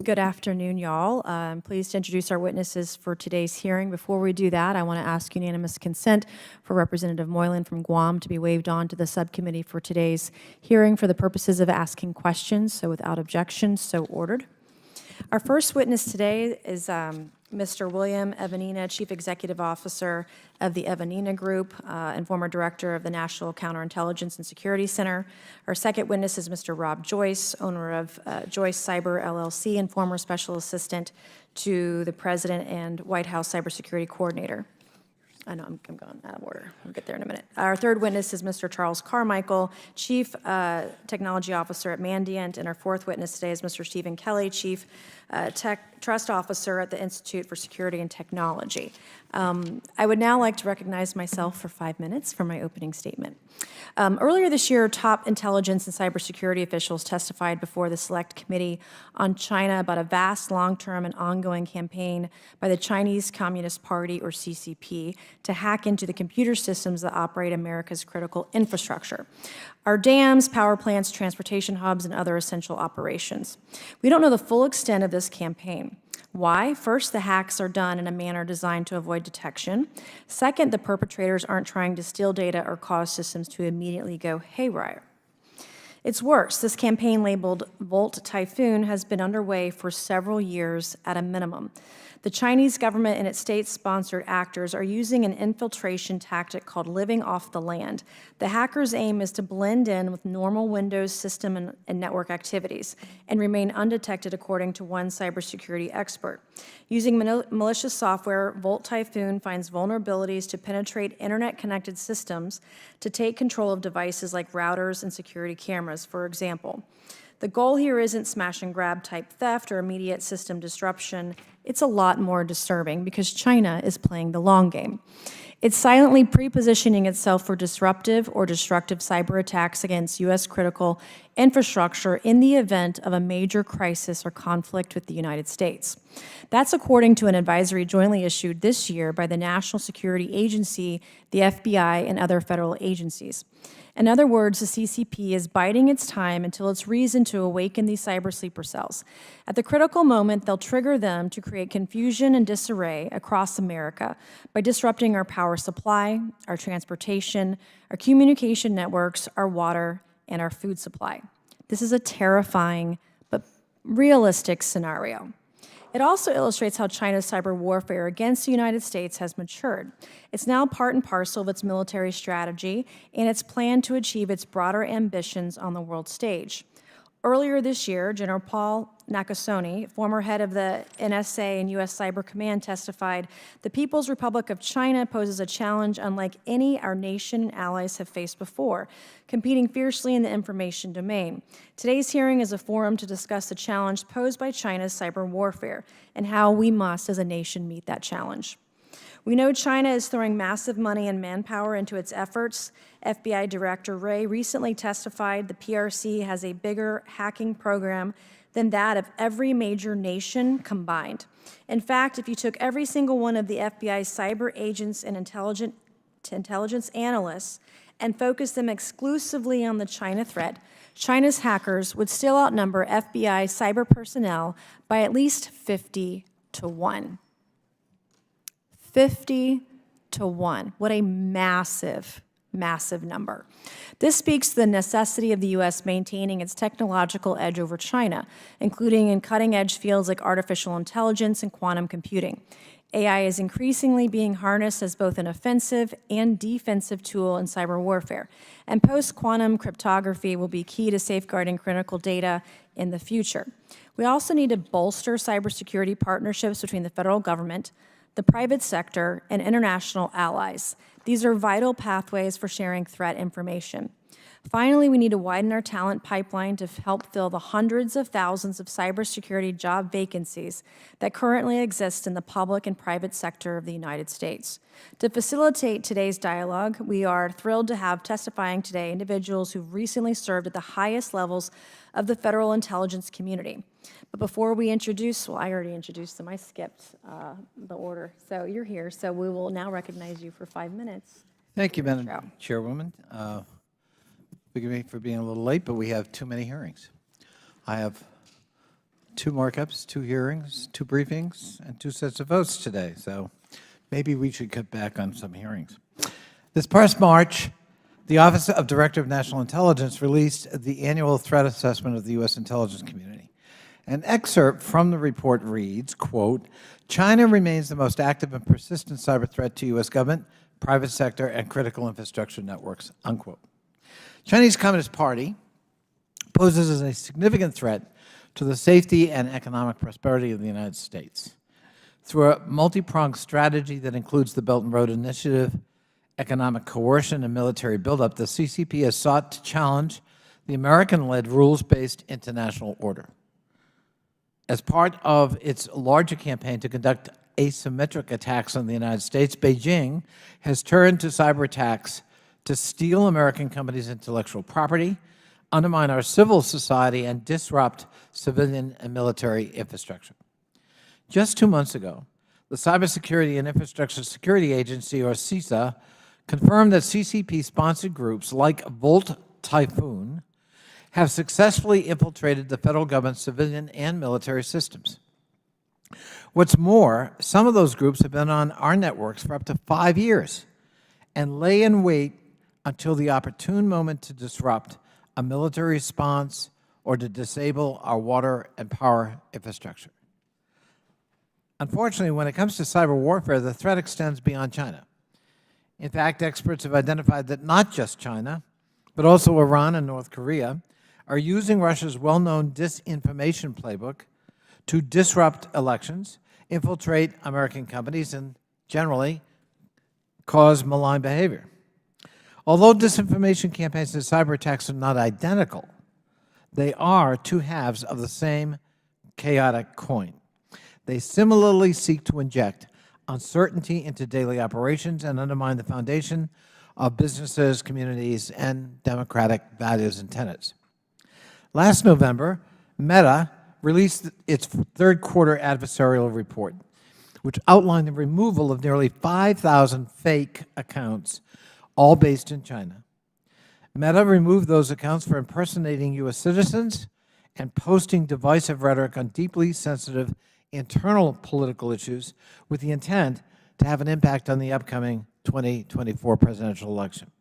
Good afternoon, y'all. I'm pleased to introduce our witnesses for today's hearing. Before we do that, I want to ask unanimous consent for Representative Moylan from Guam to be waived on to the subcommittee for today's hearing for the purposes of asking questions. So without objection, so ordered. Our first witness today is Mr. William Evanina, Chief Executive Officer of the Evanina Group and former Director of the National Counterintelligence and Security Center. Our second witness is Mr. Rob Joyce, owner of Joyce Cyber LLC and former Special Assistant to the President and White House Cybersecurity Coordinator. I know I'm going out of order. I'll get there in a minute. Our third witness is Mr. Charles Carmichael, Chief Technology Officer at Mandiant, and our fourth witness today is Mr. Stephen Kelly, Chief Tech Trust Officer at the Institute for Security and Technology. I would now like to recognize myself for 5 minutes for my opening statement. Earlier this year, top intelligence and cybersecurity officials testified before the Select Committee on China about a vast, long-term, and ongoing campaign by the Chinese Communist Party, or CCP, to hack into the computer systems that operate America's critical infrastructure, our dams, power plants, transportation hubs, and other essential operations. We don't know the full extent of this campaign. Why? First, the hacks are done in a manner designed to avoid detection. Second, the perpetrators aren't trying to steal data or cause systems to immediately go haywire. It's worse. This campaign, labeled Volt Typhoon, has been underway for several years at a minimum. The Chinese government and its state-sponsored actors are using an infiltration tactic called living off the land. The hackers' aim is to blend in with normal Windows system and network activities and remain undetected, according to one cybersecurity expert. Using malicious software, Volt Typhoon finds vulnerabilities to penetrate internet-connected systems to take control of devices like routers and security cameras, for example. The goal here isn't smash and grab type theft or immediate system disruption. It's a lot more disturbing because China is playing the long game. It's silently pre-positioning itself for disruptive or destructive cyber attacks against U.S. critical infrastructure in the event of a major crisis or conflict with the United States. That's according to an advisory jointly issued this year by the National Security Agency, the FBI, and other federal agencies. In other words, the CCP is biding its time until it's reason to awaken these cyber sleeper cells. At the critical moment, they'll trigger them to create confusion and disarray across America by disrupting our power supply, our transportation, our communication networks, our water, and our food supply. This is a terrifying but realistic scenario. It also illustrates how China's cyber warfare against the United States has matured. It's now part and parcel of its military strategy and its plan to achieve its broader ambitions on the world stage. Earlier this year, General Paul Nakasone, former head of the NSA and U.S. Cyber Command, testified, "The People's Republic of China poses a challenge unlike any our nation and allies have faced before, competing fiercely in the information domain. Today's hearing is a forum to discuss the challenge posed by China's cyber warfare and how we must, as a nation, meet that challenge." We know China is throwing massive money and manpower into its efforts. FBI Director Wray recently testified the PRC has a bigger hacking program than that of every major nation combined. In fact, if you took every single one of the FBI's cyber agents and intelligence analysts and focused them exclusively on the China threat, China's hackers would still outnumber FBI cyber personnel by at least 50 to 1. 50 to 1. What a massive, massive number. This speaks to the necessity of the U.S. maintaining its technological edge over China, including in cutting-edge fields like artificial intelligence and quantum computing. AI is increasingly being harnessed as both an offensive and defensive tool in cyber warfare, and post-quantum cryptography will be key to safeguarding critical data in the future. We also need to bolster cybersecurity partnerships between the federal government, the private sector, and international allies. These are vital pathways for sharing threat information. Finally, we need to widen our talent pipeline to help fill the hundreds of thousands of cybersecurity job vacancies that currently exist in the public and private sector of the United States. To facilitate today's dialogue, we are thrilled to have testifying today individuals who've recently served at the highest levels of the federal intelligence community. But before we introduce, well, I already introduced them. I skipped the order. So you're here. So we will now recognize you for 5 minutes. Thank you, Madam Chairwoman. Forgive me for being a little late, but we have too many hearings. I have 2 markups, 2 hearings, 2 briefings, and 2 sets of votes today. So maybe we should cut back on some hearings. This past March, the Office of Director of National Intelligence released the annual threat assessment of the U.S. intelligence community. An excerpt from the report reads, quote, "China remains the most active and persistent cyber threat to U.S. government, private sector, and critical infrastructure networks," unquote. Chinese Communist Party poses as a significant threat to the safety and economic prosperity of the United States. Through a multi-pronged strategy that includes the Belt and Road Initiative, economic coercion, and military buildup, the CCP has sought to challenge the American-led rules-based international order. As part of its larger campaign to conduct asymmetric attacks on the United States, Beijing has turned to cyber attacks to steal American companies' intellectual property, undermine our civil society, and disrupt civilian and military infrastructure. Just 2 months ago, the Cybersecurity and Infrastructure Security Agency, or CISA, confirmed that CCP-sponsored groups like Volt Typhoon have successfully infiltrated the federal government's civilian and military systems. What's more, some of those groups have been on our networks for up to 5 years and lay in wait until the opportune moment to disrupt a military response or to disable our water and power infrastructure. Unfortunately, when it comes to cyber warfare, the threat extends beyond China. In fact, experts have identified that not just China, but also Iran and North Korea are using Russia's well-known disinformation playbook to disrupt elections, infiltrate American companies, and generally cause malign behavior. Although disinformation campaigns and cyber attacks are not identical, they are 2 halves of the same chaotic coin. They similarly seek to inject uncertainty into daily operations and undermine the foundation of businesses, communities, and democratic values and tenets. Last November, Meta released its 3rd quarter adversarial report, which outlined the removal of nearly 5,000 fake accounts, all based in China. Meta removed those accounts for impersonating U.S. citizens and posting divisive rhetoric on deeply sensitive internal political issues with the intent to have an impact on the upcoming 2024 presidential election.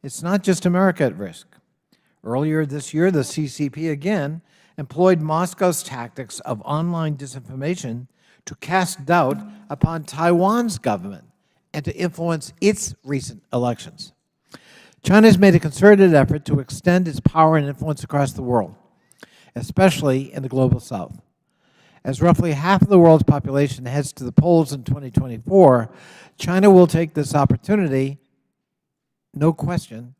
It's not just America at risk. Earlier this year, the CCP again employed Moscow's tactics of online disinformation to cast doubt upon Taiwan's government and to influence its recent elections. China has made a concerted effort to extend its power and influence across the world, especially in the global south. As roughly half of the world's population heads to the polls in 2024, China will take this opportunity, no question,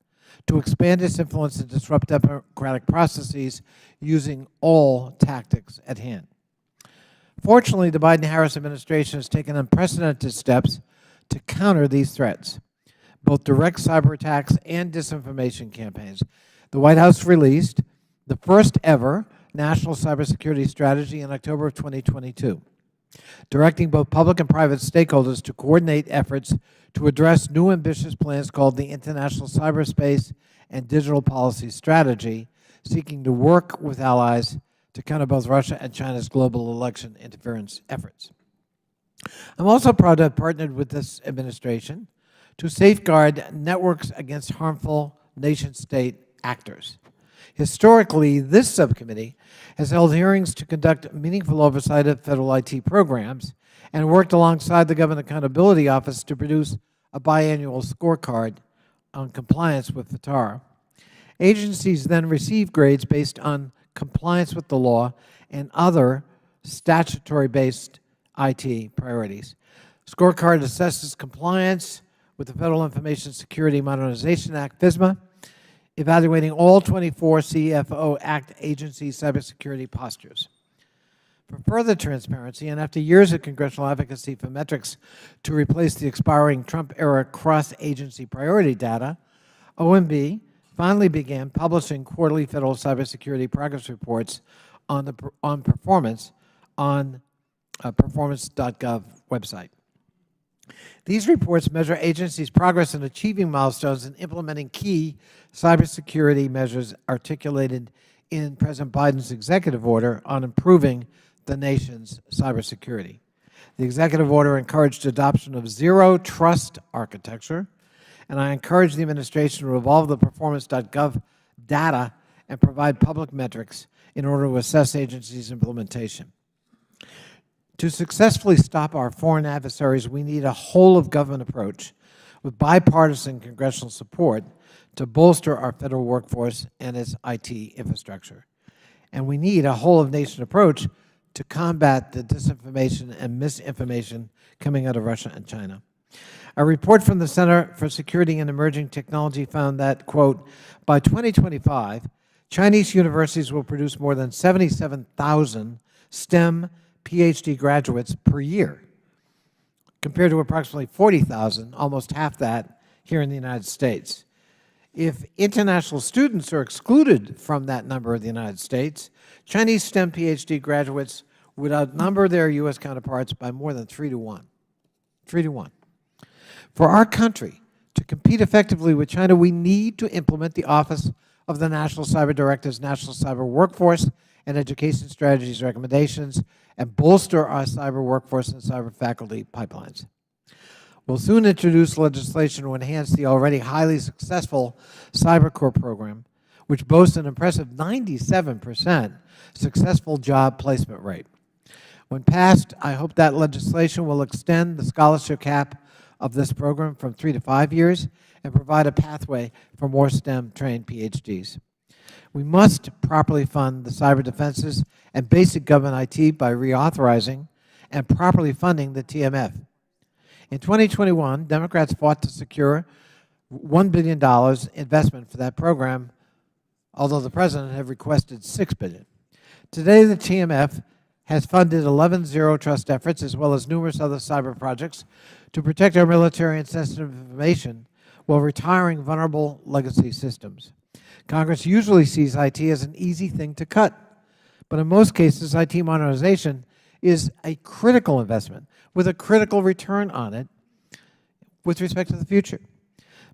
to expand its influence and disrupt democratic processes using all tactics at hand. Fortunately, the Biden-Harris administration has taken unprecedented steps to counter these threats, both direct cyber attacks and disinformation campaigns. The White House released the first ever National Cybersecurity Strategy in October of 2022, directing both public and private stakeholders to coordinate efforts to address new ambitious plans called the International Cyberspace and Digital Policy Strategy, seeking to work with allies to counter both Russia and China's global election interference efforts. I'm also proud to have partnered with this administration to safeguard networks against harmful nation-state actors. Historically, this subcommittee has held hearings to conduct meaningful oversight of federal IT programs and worked alongside the Government Accountability Office to produce a biannual scorecard on compliance with FATAR. Agencies then receive grades based on compliance with the law and other statutory-based IT priorities. Scorecard assesses compliance with the Federal Information Security Modernization Act, FISMA, evaluating all 24 CFO Act agency cybersecurity postures. For further transparency, and after years of congressional advocacy for metrics to replace the expiring Trump-era cross-agency priority data, OMB finally began publishing quarterly federal cybersecurity progress reports on performance on performance.gov website. These reports measure agencies' progress in achieving milestones and implementing key cybersecurity measures articulated in President Biden's executive order on improving the nation's cybersecurity. The executive order encouraged adoption of zero-trust architecture, and I encourage the administration to evolve the performance.gov data and provide public metrics in order to assess agencies' implementation. To successfully stop our foreign adversaries, we need a whole-of-government approach with bipartisan congressional support to bolster our federal workforce and its IT infrastructure. And we need a whole-of-nation approach to combat the disinformation and misinformation coming out of Russia and China. A report from the Center for Security and Emerging Technology found that, quote, by 2025, Chinese universities will produce more than 77,000 STEM PhD graduates per year, compared to approximately 40,000, almost half that, here in the United States. If international students are excluded from that number in the United States, Chinese STEM PhD graduates would outnumber their U.S. counterparts by more than 3 to 1. 3 to 1. For our country to compete effectively with China, we need to implement the Office of the National Cyber Director's National Cyber Workforce and Education Strategies recommendations and bolster our cyber workforce and cyber faculty pipelines. We'll soon introduce legislation to enhance the already highly successful Cyber Corps program, which boasts an impressive 97% successful job placement rate. When passed, I hope that legislation will extend the scholarship cap of this program from 3 to 5 years and provide a pathway for more STEM-trained PhDs. We must properly fund the cyber defenses and basic government IT by reauthorizing and properly funding the TMF. In 2021, Democrats fought to secure $1 billion investment for that program, although the President had requested $6 billion. Today, the TMF has funded 11 zero-trust efforts as well as numerous other cyber projects to protect our military and sensitive information while retiring vulnerable legacy systems. Congress usually sees IT as an easy thing to cut, but in most cases, IT modernization is a critical investment with a critical return on it with respect to the future.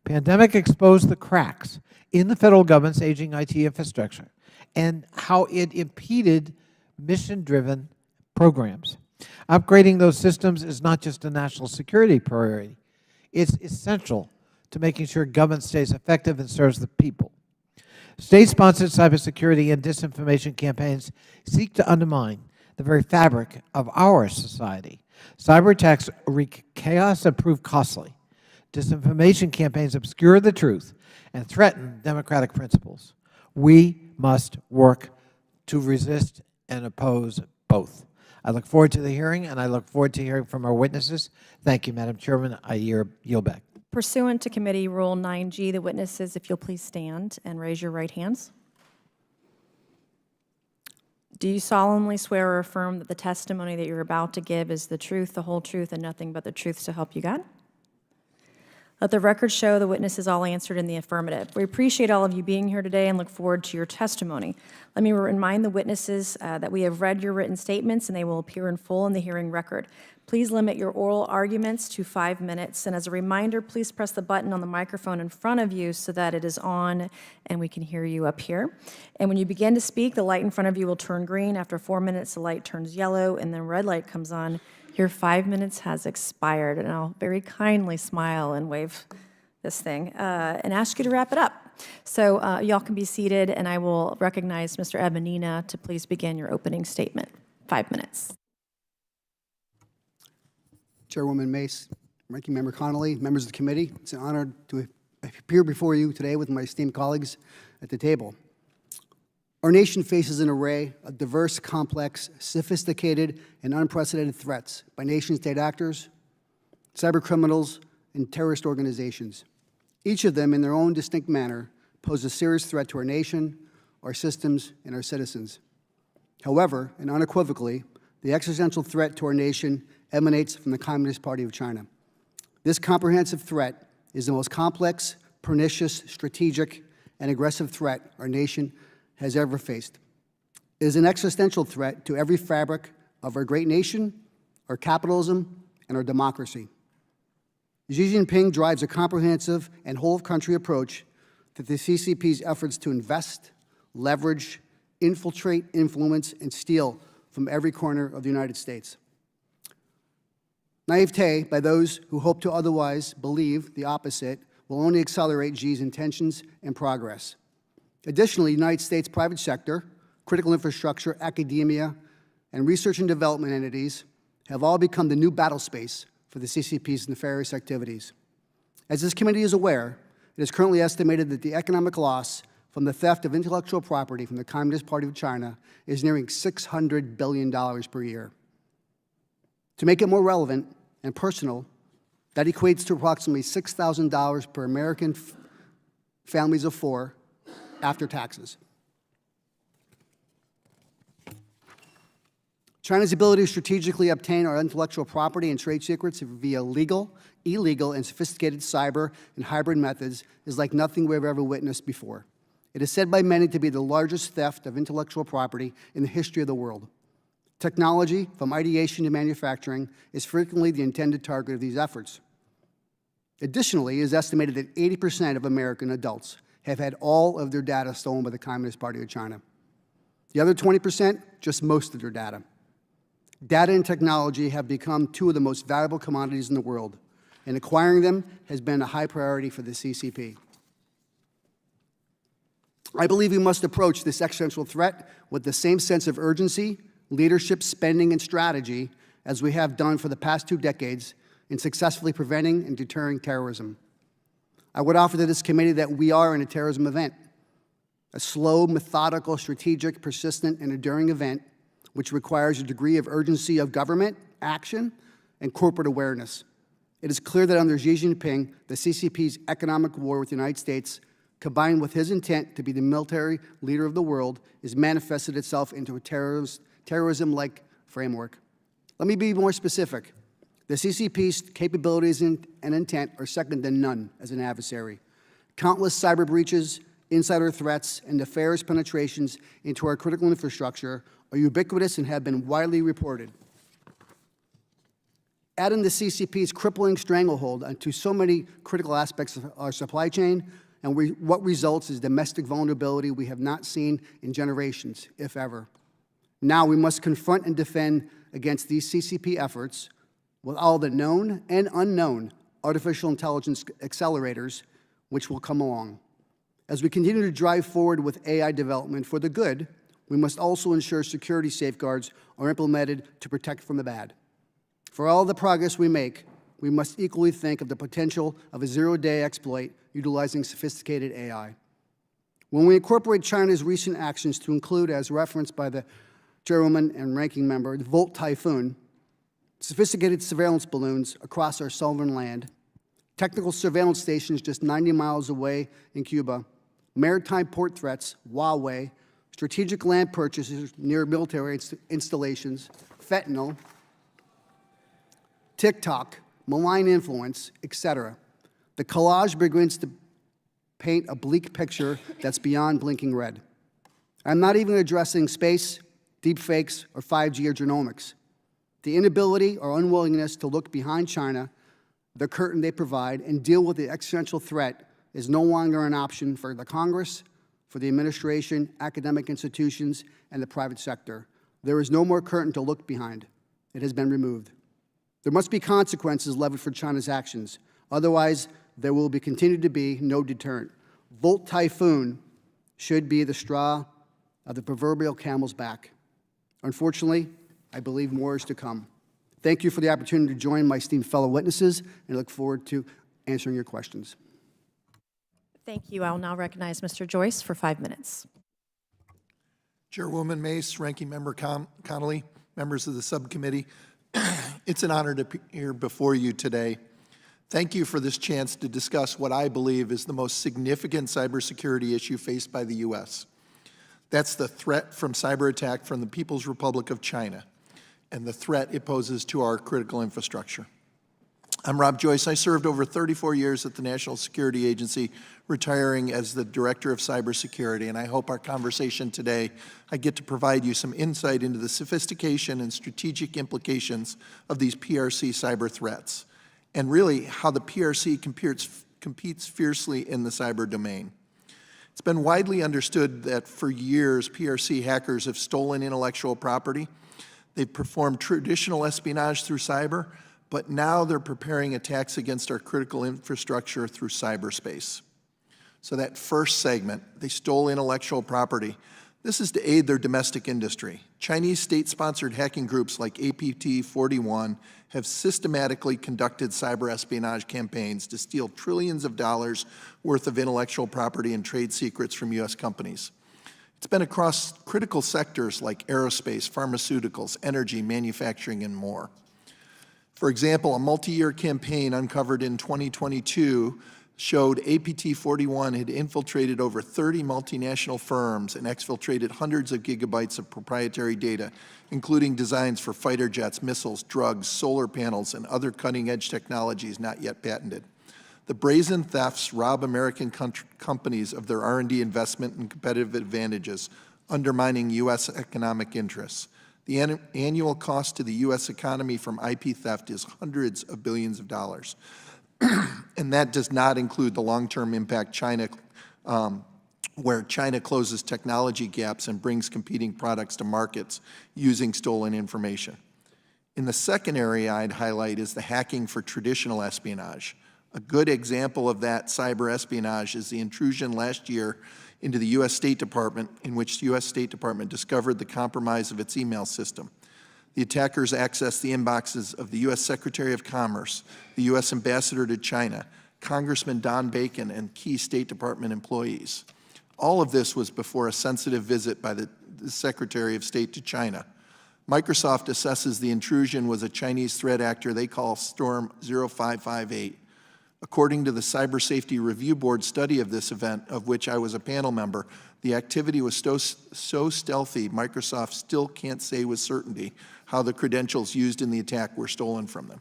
Pandemic exposed the cracks in the federal government's aging IT infrastructure and how it impeded mission-driven programs. Upgrading those systems is not just a national security priority. It's essential to making sure government stays effective and serves the people. State-sponsored cybersecurity and disinformation campaigns seek to undermine the very fabric of our society. Cyber attacks wreak chaos and prove costly. Disinformation campaigns obscure the truth and threaten democratic principles. We must work to resist and oppose both. I look forward to the hearing, and I look forward to hearing from our witnesses. Thank you, Madam Chairman. I yield back. Pursuant to Committee Rule 9G, the witnesses, if you'll please stand and raise your right hands. Do you solemnly swear or affirm that the testimony that you're about to give is the truth, the whole truth, and nothing but the truth so help you God? Let the record show the witnesses all answered in the affirmative. We appreciate all of you being here today and look forward to your testimony. Let me remind the witnesses that we have read your written statements and they will appear in full in the hearing record. Please limit your oral arguments to 5 minutes. And as a reminder, please press the button on the microphone in front of you so that it is on and we can hear you up here. And when you begin to speak, the light in front of you will turn green. After 4 minutes, the light turns yellow and then red light comes on. Your 5 minutes has expired, and I'll very kindly smile and wave this thing and ask you to wrap it up. So y'all can be seated, and I will recognize Mr. Evanina to please begin your opening statement. 5 minutes. Chairwoman Mace, Ranking Member Connolly, members of the committee, it's an honor to appear before you today with my esteemed colleagues at the table. Our nation faces an array of diverse, complex, sophisticated, and unprecedented threats by nation-state actors, cyber criminals, and terrorist organizations. Each of them, in their own distinct manner, pose a serious threat to our nation, our systems, and our citizens. However, and unequivocally, the existential threat to our nation emanates from the Communist Party of China. This comprehensive threat is the most complex, pernicious, strategic, and aggressive threat our nation has ever faced. It is an existential threat to every fabric of our great nation, our capitalism, and our democracy. Xi Jinping drives a comprehensive and whole-of-country approach to the CCP's efforts to invest, leverage, infiltrate, influence, and steal from every corner of the United States. Naivete by those who hope to otherwise believe the opposite will only accelerate Xi's intentions and progress. Additionally, the United States private sector, critical infrastructure, academia, and research and development entities have all become the new battle space for the CCP's nefarious activities. As this committee is aware, it is currently estimated that the economic loss from the theft of intellectual property from the Communist Party of China is nearing $600 billion per year. To make it more relevant and personal, that equates to approximately $6,000 per American families of four after taxes. China's ability to strategically obtain our intellectual property and trade secrets via legal, illegal, and sophisticated cyber and hybrid methods is like nothing we've ever witnessed before. It is said by many to be the largest theft of intellectual property in the history of the world. Technology, from ideation to manufacturing, is frequently the intended target of these efforts. Additionally, it is estimated that 80% of American adults have had all of their data stolen by the Communist Party of China. The other 20%, just most of their data. Data and technology have become two of the most valuable commodities in the world, and acquiring them has been a high priority for the CCP. I believe we must approach this existential threat with the same sense of urgency, leadership, spending, and strategy as we have done for the past 2 decades in successfully preventing and deterring terrorism. I would offer to this committee that we are in a terrorism event, a slow, methodical, strategic, persistent, and enduring event which requires a degree of urgency of government, action, and corporate awareness. It is clear that under Xi Jinping, the CCP's economic war with the United States, combined with his intent to be the military leader of the world, has manifested itself into a terrorism-like framework. Let me be more specific. The CCP's capabilities and intent are second to none as an adversary. Countless cyber breaches, insider threats, and nefarious penetrations into our critical infrastructure are ubiquitous and have been widely reported. Adding the CCP's crippling stranglehold onto so many critical aspects of our supply chain, and what results is domestic vulnerability we have not seen in generations, if ever. Now we must confront and defend against these CCP efforts with all the known and unknown artificial intelligence accelerators which will come along. As we continue to drive forward with AI development for the good, we must also ensure security safeguards are implemented to protect from the bad. For all the progress we make, we must equally think of the potential of a zero-day exploit utilizing sophisticated AI. When we incorporate China's recent actions to include, as referenced by the chairwoman and ranking member, the Volt Typhoon, sophisticated surveillance balloons across our sovereign land, technical surveillance stations just 90 miles away in Cuba, maritime port threats, Huawei, strategic land purchases near military installations, fentanyl, TikTok, malign influence, etc. The collage begins to paint a bleak picture that's beyond blinking red. I'm not even addressing space, deepfakes, or 5G or genomics. The inability or unwillingness to look behind China, the curtain they provide, and deal with the existential threat is no longer an option for the Congress, for the administration, academic institutions, and the private sector. There is no more curtain to look behind. It has been removed. There must be consequences levied for China's actions. Otherwise, there will continue to be no deterrent. Volt Typhoon should be the straw of the proverbial camel's back. Unfortunately, I believe more is to come. Thank you for the opportunity to join my esteemed fellow witnesses, and I look forward to answering your questions. Thank you. I will now recognize Mr. Joyce for 5 minutes. Chairwoman Mace, Ranking Member Connolly, members of the subcommittee, it's an honor to appear before you today. Thank you for this chance to discuss what I believe is the most significant cybersecurity issue faced by the U.S. That's the threat from cyber attack from the People's Republic of China and the threat it poses to our critical infrastructure. I'm Rob Joyce. I served over 34 years at the National Security Agency, retiring as the Director of Cybersecurity, and I hope our conversation today, I get to provide you some insight into the sophistication and strategic implications of these PRC cyber threats, and really how the PRC competes fiercely in the cyber domain. It's been widely understood that for years, PRC hackers have stolen intellectual property. They've performed traditional espionage through cyber, but now they're preparing attacks against our critical infrastructure through cyberspace. So that first segment, they stole intellectual property. This is to aid their domestic industry. Chinese state-sponsored hacking groups like APT41 have systematically conducted cyber espionage campaigns to steal trillions of dollars worth of intellectual property and trade secrets from U.S. companies. It's been across critical sectors like aerospace, pharmaceuticals, energy, manufacturing, and more. For example, a multi-year campaign uncovered in 2022 showed APT41 had infiltrated over 30 multinational firms and exfiltrated hundreds of gigabytes of proprietary data, including designs for fighter jets, missiles, drugs, solar panels, and other cutting-edge technologies not yet patented. The brazen thefts rob American companies of their R&D investment and competitive advantages, undermining U.S. economic interests. The annual cost to the U.S. economy from IP theft is hundreds of billions of dollars. And that does not include the long-term impact where China closes technology gaps and brings competing products to markets using stolen information. In the second area I'd highlight is the hacking for traditional espionage. A good example of that cyber espionage is the intrusion last year into the U.S. State Department, in which the U.S. State Department discovered the compromise of its email system. The attackers accessed the inboxes of the U.S. Secretary of Commerce, the U.S. Ambassador to China, Congressman Don Bacon, and key State Department employees. All of this was before a sensitive visit by the Secretary of State to China. Microsoft assesses the intrusion was a Chinese threat actor they call Storm 0558. According to the Cyber Safety Review Board study of this event, of which I was a panel member, the activity was so stealthy, Microsoft still can't say with certainty how the credentials used in the attack were stolen from them.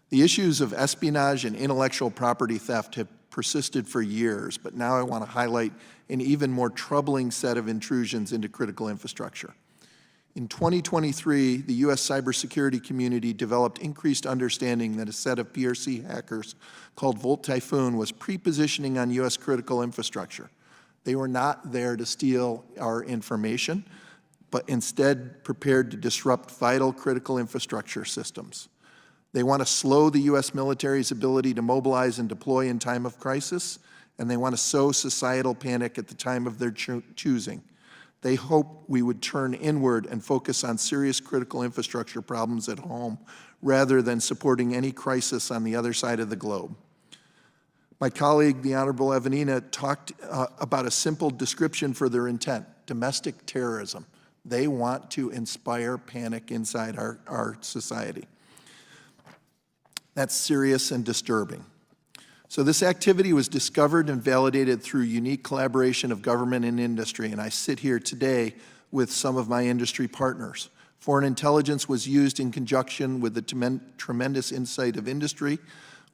The issues of espionage and intellectual property theft have persisted for years, but now I want to highlight an even more troubling set of intrusions into critical infrastructure. In 2023, the U.S. cybersecurity community developed increased understanding that a set of PRC hackers called Volt Typhoon was pre-positioning on U.S. critical infrastructure. They were not there to steal our information, but instead prepared to disrupt vital critical infrastructure systems. They want to slow the U.S. military's ability to mobilize and deploy in time of crisis, and they want to sow societal panic at the time of their choosing. They hope we would turn inward and focus on serious critical infrastructure problems at home rather than supporting any crisis on the other side of the globe. My colleague, the Honorable Evanina, talked about a simple description for their intent: domestic terrorism. They want to inspire panic inside our society. That's serious and disturbing. So this activity was discovered and validated through unique collaboration of government and industry, and I sit here today with some of my industry partners. Foreign intelligence was used in conjunction with the tremendous insight of industry,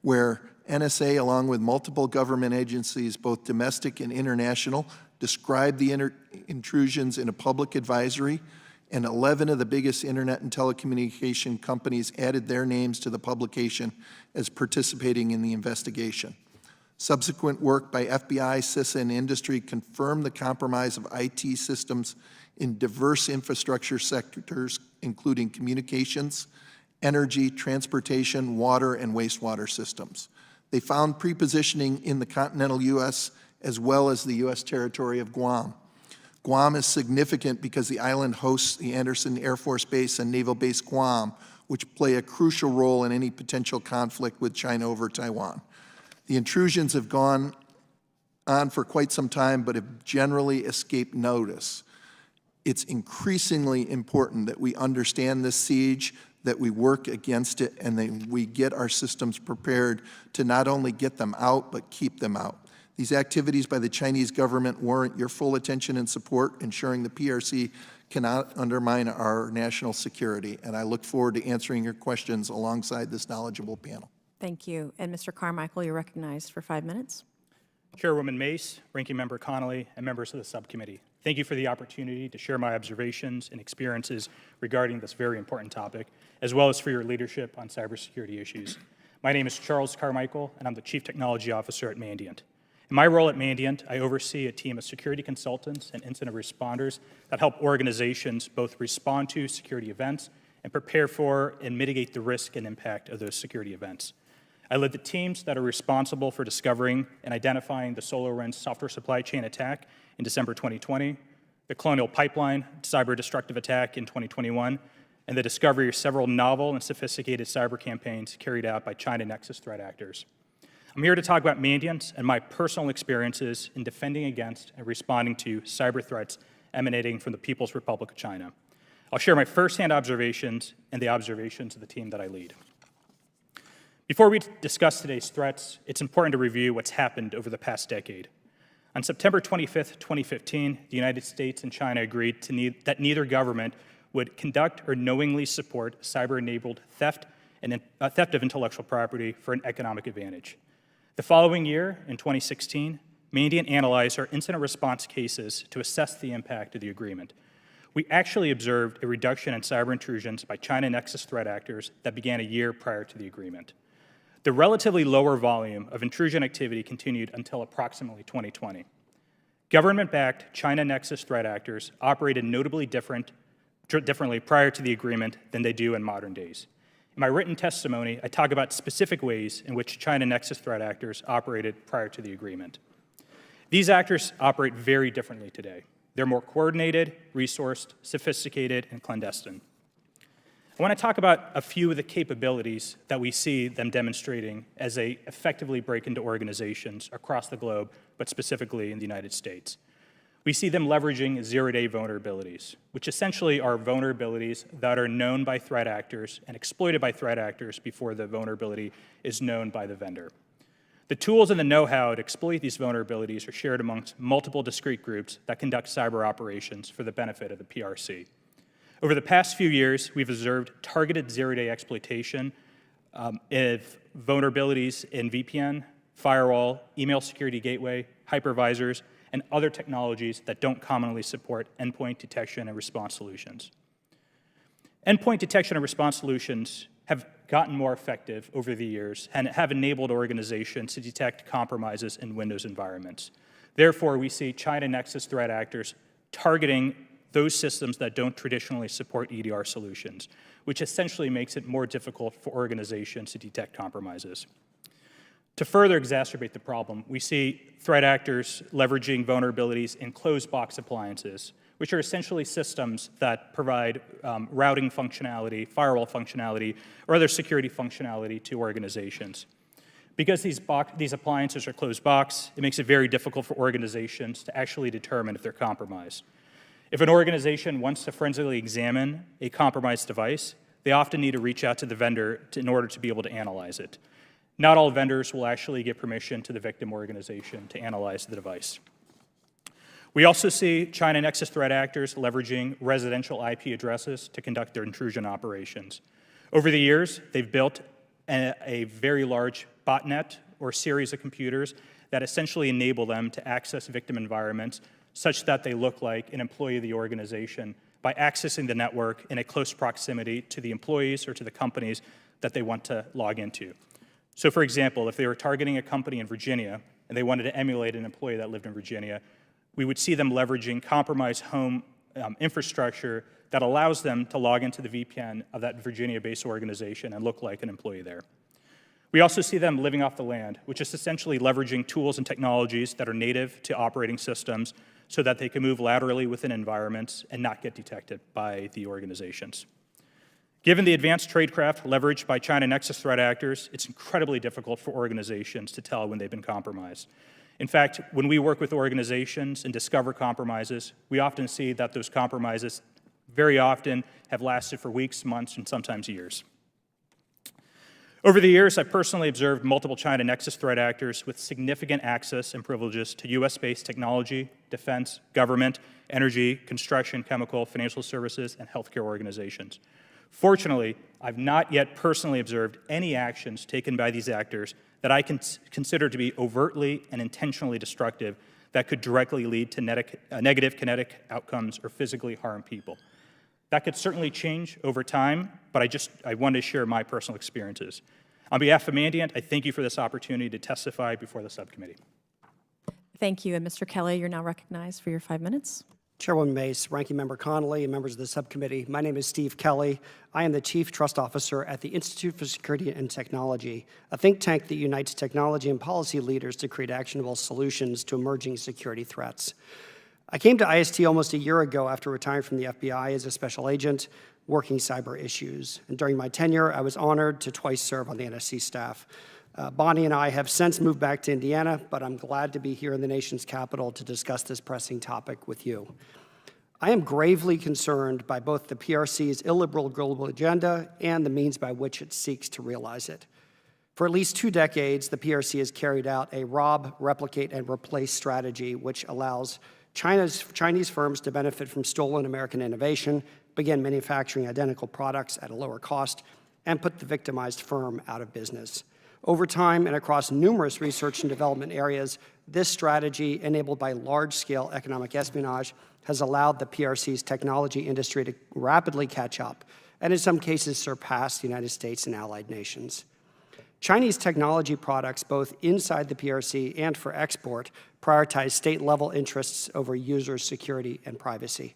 where NSA, along with multiple government agencies, both domestic and international, described the intrusions in a public advisory, and 11 of the biggest internet and telecommunication companies added their names to the publication as participating in the investigation. Subsequent work by FBI, CISA, and industry confirmed the compromise of IT systems in diverse infrastructure sectors, including communications, energy, transportation, water, and wastewater systems. They found pre-positioning in the continental U.S. as well as the U.S. territory of Guam. Guam is significant because the island hosts the Andersen Air Force Base and Naval Base Guam, which play a crucial role in any potential conflict with China over Taiwan. The intrusions have gone on for quite some time, but have generally escaped notice. It's increasingly important that we understand this siege, that we work against it, and that we get our systems prepared to not only get them out, but keep them out. These activities by the Chinese government warrant your full attention and support, ensuring the PRC cannot undermine our national security. And I look forward to answering your questions alongside this knowledgeable panel. Thank you. And Mr. Carmichael, you're recognized for 5 minutes. Chairwoman Mace, Ranking Member Connolly, and members of the subcommittee, thank you for the opportunity to share my observations and experiences regarding this very important topic, as well as for your leadership on cybersecurity issues. My name is Charles Carmichael, and I'm the Chief Technology Officer at Mandiant. In my role at Mandiant, I oversee a team of security consultants and incident responders that help organizations both respond to security events and prepare for and mitigate the risk and impact of those security events. I led the teams that are responsible for discovering and identifying the SolarWinds software supply chain attack in December 2020, the Colonial Pipeline cyber destructive attack in 2021, and the discovery of several novel and sophisticated cyber campaigns carried out by China Nexus threat actors. I'm here to talk about Mandiant and my personal experiences in defending against and responding to cyber threats emanating from the People's Republic of China. I'll share my firsthand observations and the observations of the team that I lead. Before we discuss today's threats, it's important to review what's happened over the past decade. On September 25th, 2015, the United States and China agreed that neither government would conduct or knowingly support cyber-enabled theft and theft of intellectual property for an economic advantage. The following year, in 2016, Mandiant analyzed our incident response cases to assess the impact of the agreement. We actually observed a reduction in cyber intrusions by China Nexus threat actors that began a year prior to the agreement. The relatively lower volume of intrusion activity continued until approximately 2020. Government-backed China Nexus threat actors operated notably differently prior to the agreement than they do in modern days. In my written testimony, I talk about specific ways in which China Nexus threat actors operated prior to the agreement. These actors operate very differently today. They're more coordinated, resourced, sophisticated, and clandestine. I want to talk about a few of the capabilities that we see them demonstrating as they effectively break into organizations across the globe, but specifically in the United States. We see them leveraging zero-day vulnerabilities, which essentially are vulnerabilities that are known by threat actors and exploited by threat actors before the vulnerability is known by the vendor. The tools and the know-how to exploit these vulnerabilities are shared amongst multiple discrete groups that conduct cyber operations for the benefit of the PRC. Over the past few years, we've observed targeted zero-day exploitation of vulnerabilities in VPN, firewall, email security gateway, hypervisors, and other technologies that don't commonly support endpoint detection and response solutions. Endpoint detection and response solutions have gotten more effective over the years and have enabled organizations to detect compromises in Windows environments. Therefore, we see China Nexus threat actors targeting those systems that don't traditionally support EDR solutions, which essentially makes it more difficult for organizations to detect compromises. To further exacerbate the problem, we see threat actors leveraging vulnerabilities in closed box appliances, which are essentially systems that provide routing functionality, firewall functionality, or other security functionality to organizations. Because these appliances are closed box, it makes it very difficult for organizations to actually determine if they're compromised. If an organization wants to forensically examine a compromised device, they often need to reach out to the vendor in order to be able to analyze it. Not all vendors will actually give permission to the victim organization to analyze the device. We also see China Nexus threat actors leveraging residential IP addresses to conduct their intrusion operations. Over the years, they've built a very large botnet or series of computers that essentially enable them to access victim environments such that they look like an employee of the organization by accessing the network in a close proximity to the employees or to the companies that they want to log into. So for example, if they were targeting a company in Virginia and they wanted to emulate an employee that lived in Virginia, we would see them leveraging compromised home infrastructure that allows them to log into the VPN of that Virginia-based organization and look like an employee there. We also see them living off the land, which is essentially leveraging tools and technologies that are native to operating systems so that they can move laterally within environments and not get detected by the organizations. Given the advanced tradecraft leveraged by China Nexus threat actors, it's incredibly difficult for organizations to tell when they've been compromised. In fact, when we work with organizations and discover compromises, we often see that those compromises very often have lasted for weeks, months, and sometimes years. Over the years, I've personally observed multiple China Nexus threat actors with significant access and privileges to US-based technology, defense, government, energy, construction, chemical, financial services, and healthcare organizations. Fortunately, I've not yet personally observed any actions taken by these actors that I consider to be overtly and intentionally destructive that could directly lead to negative kinetic outcomes or physically harm people. That could certainly change over time, but I wanted to share my personal experiences. On behalf of Mandiant, I thank you for this opportunity to testify before the subcommittee. Thank you. And Mr. Kelly, you're now recognized for your 5 minutes. Chairwoman Mace, Ranking Member Connolly, and members of the subcommittee, my name is Steve Kelly. I am the Chief Trust Officer at the Institute for Security and Technology, a think tank that unites technology and policy leaders to create actionable solutions to emerging security threats. I came to IST almost a year ago after retiring from the FBI as a special agent working cyber issues. And during my tenure, I was honored to twice serve on the NSC staff. Bonnie and I have since moved back to Indiana, but I'm glad to be here in the nation's capital to discuss this pressing topic with you. I am gravely concerned by both the PRC's illiberal global agenda and the means by which it seeks to realize it. For at least 2 decades, the PRC has carried out a rob, replicate, and replace strategy which allows Chinese firms to benefit from stolen American innovation, begin manufacturing identical products at a lower cost, and put the victimized firm out of business. Over time and across numerous research and development areas, this strategy, enabled by large-scale economic espionage, has allowed the PRC's technology industry to rapidly catch up, and in some cases surpass the United States and allied nations. Chinese technology products, both inside the PRC and for export, prioritize state-level interests over users' security and privacy,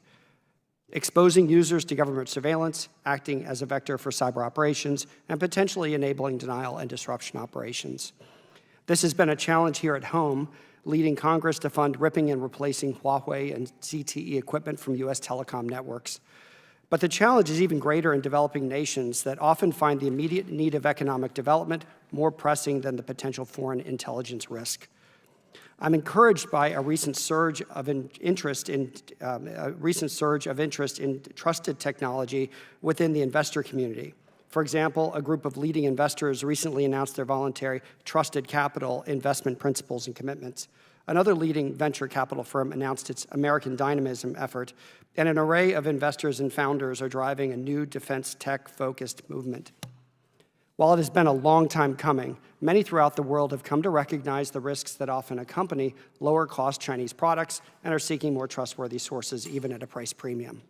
exposing users to government surveillance, acting as a vector for cyber operations, and potentially enabling denial and disruption operations. This has been a challenge here at home, leading Congress to fund ripping and replacing Huawei and ZTE equipment from U.S. telecom networks. But the challenge is even greater in developing nations that often find the immediate need of economic development more pressing than the potential foreign intelligence risk. I'm encouraged by a recent surge of interest in trusted technology within the investor community. For example, a group of leading investors recently announced their voluntary trusted capital investment principles and commitments. Another leading venture capital firm announced its American Dynamism effort, and an array of investors and founders are driving a new defense tech-focused movement. While it has been a long time coming, many throughout the world have come to recognize the risks that often accompany lower-cost Chinese products and are seeking more trustworthy sources, even at a price premium.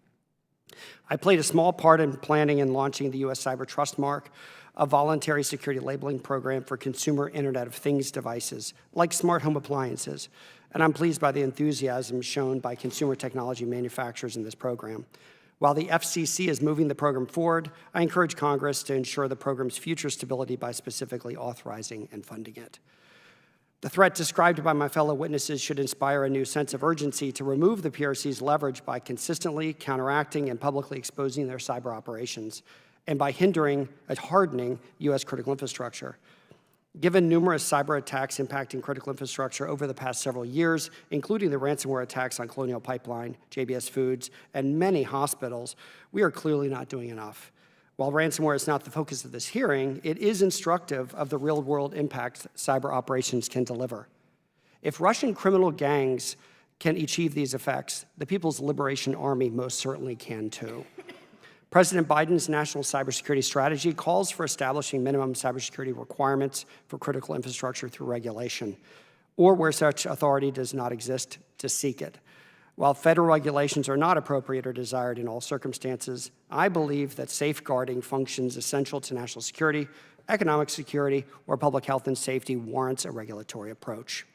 I played a small part in planning and launching the U.S. Cyber Trust Mark, a voluntary security labeling program for consumer Internet of Things devices, like smart home appliances, and I'm pleased by the enthusiasm shown by consumer technology manufacturers in this program. While the FCC is moving the program forward, I encourage Congress to ensure the program's future stability by specifically authorizing and funding it. The threat described by my fellow witnesses should inspire a new sense of urgency to remove the PRC's leverage by consistently counteracting and publicly exposing their cyber operations, and by hardening U.S. critical infrastructure. Given numerous cyber attacks impacting critical infrastructure over the past several years, including the ransomware attacks on Colonial Pipeline, JBS Foods, and many hospitals, we are clearly not doing enough. While ransomware is not the focus of this hearing, it is instructive of the real-world impact cyber operations can deliver. If Russian criminal gangs can achieve these effects, the People's Liberation Army most certainly can too. President Biden's national cybersecurity strategy calls for establishing minimum cybersecurity requirements for critical infrastructure through regulation, or where such authority does not exist, to seek it. While federal regulations are not appropriate or desired in all circumstances, I believe that safeguarding functions essential to national security, economic security, or public health and safety warrants a regulatory approach.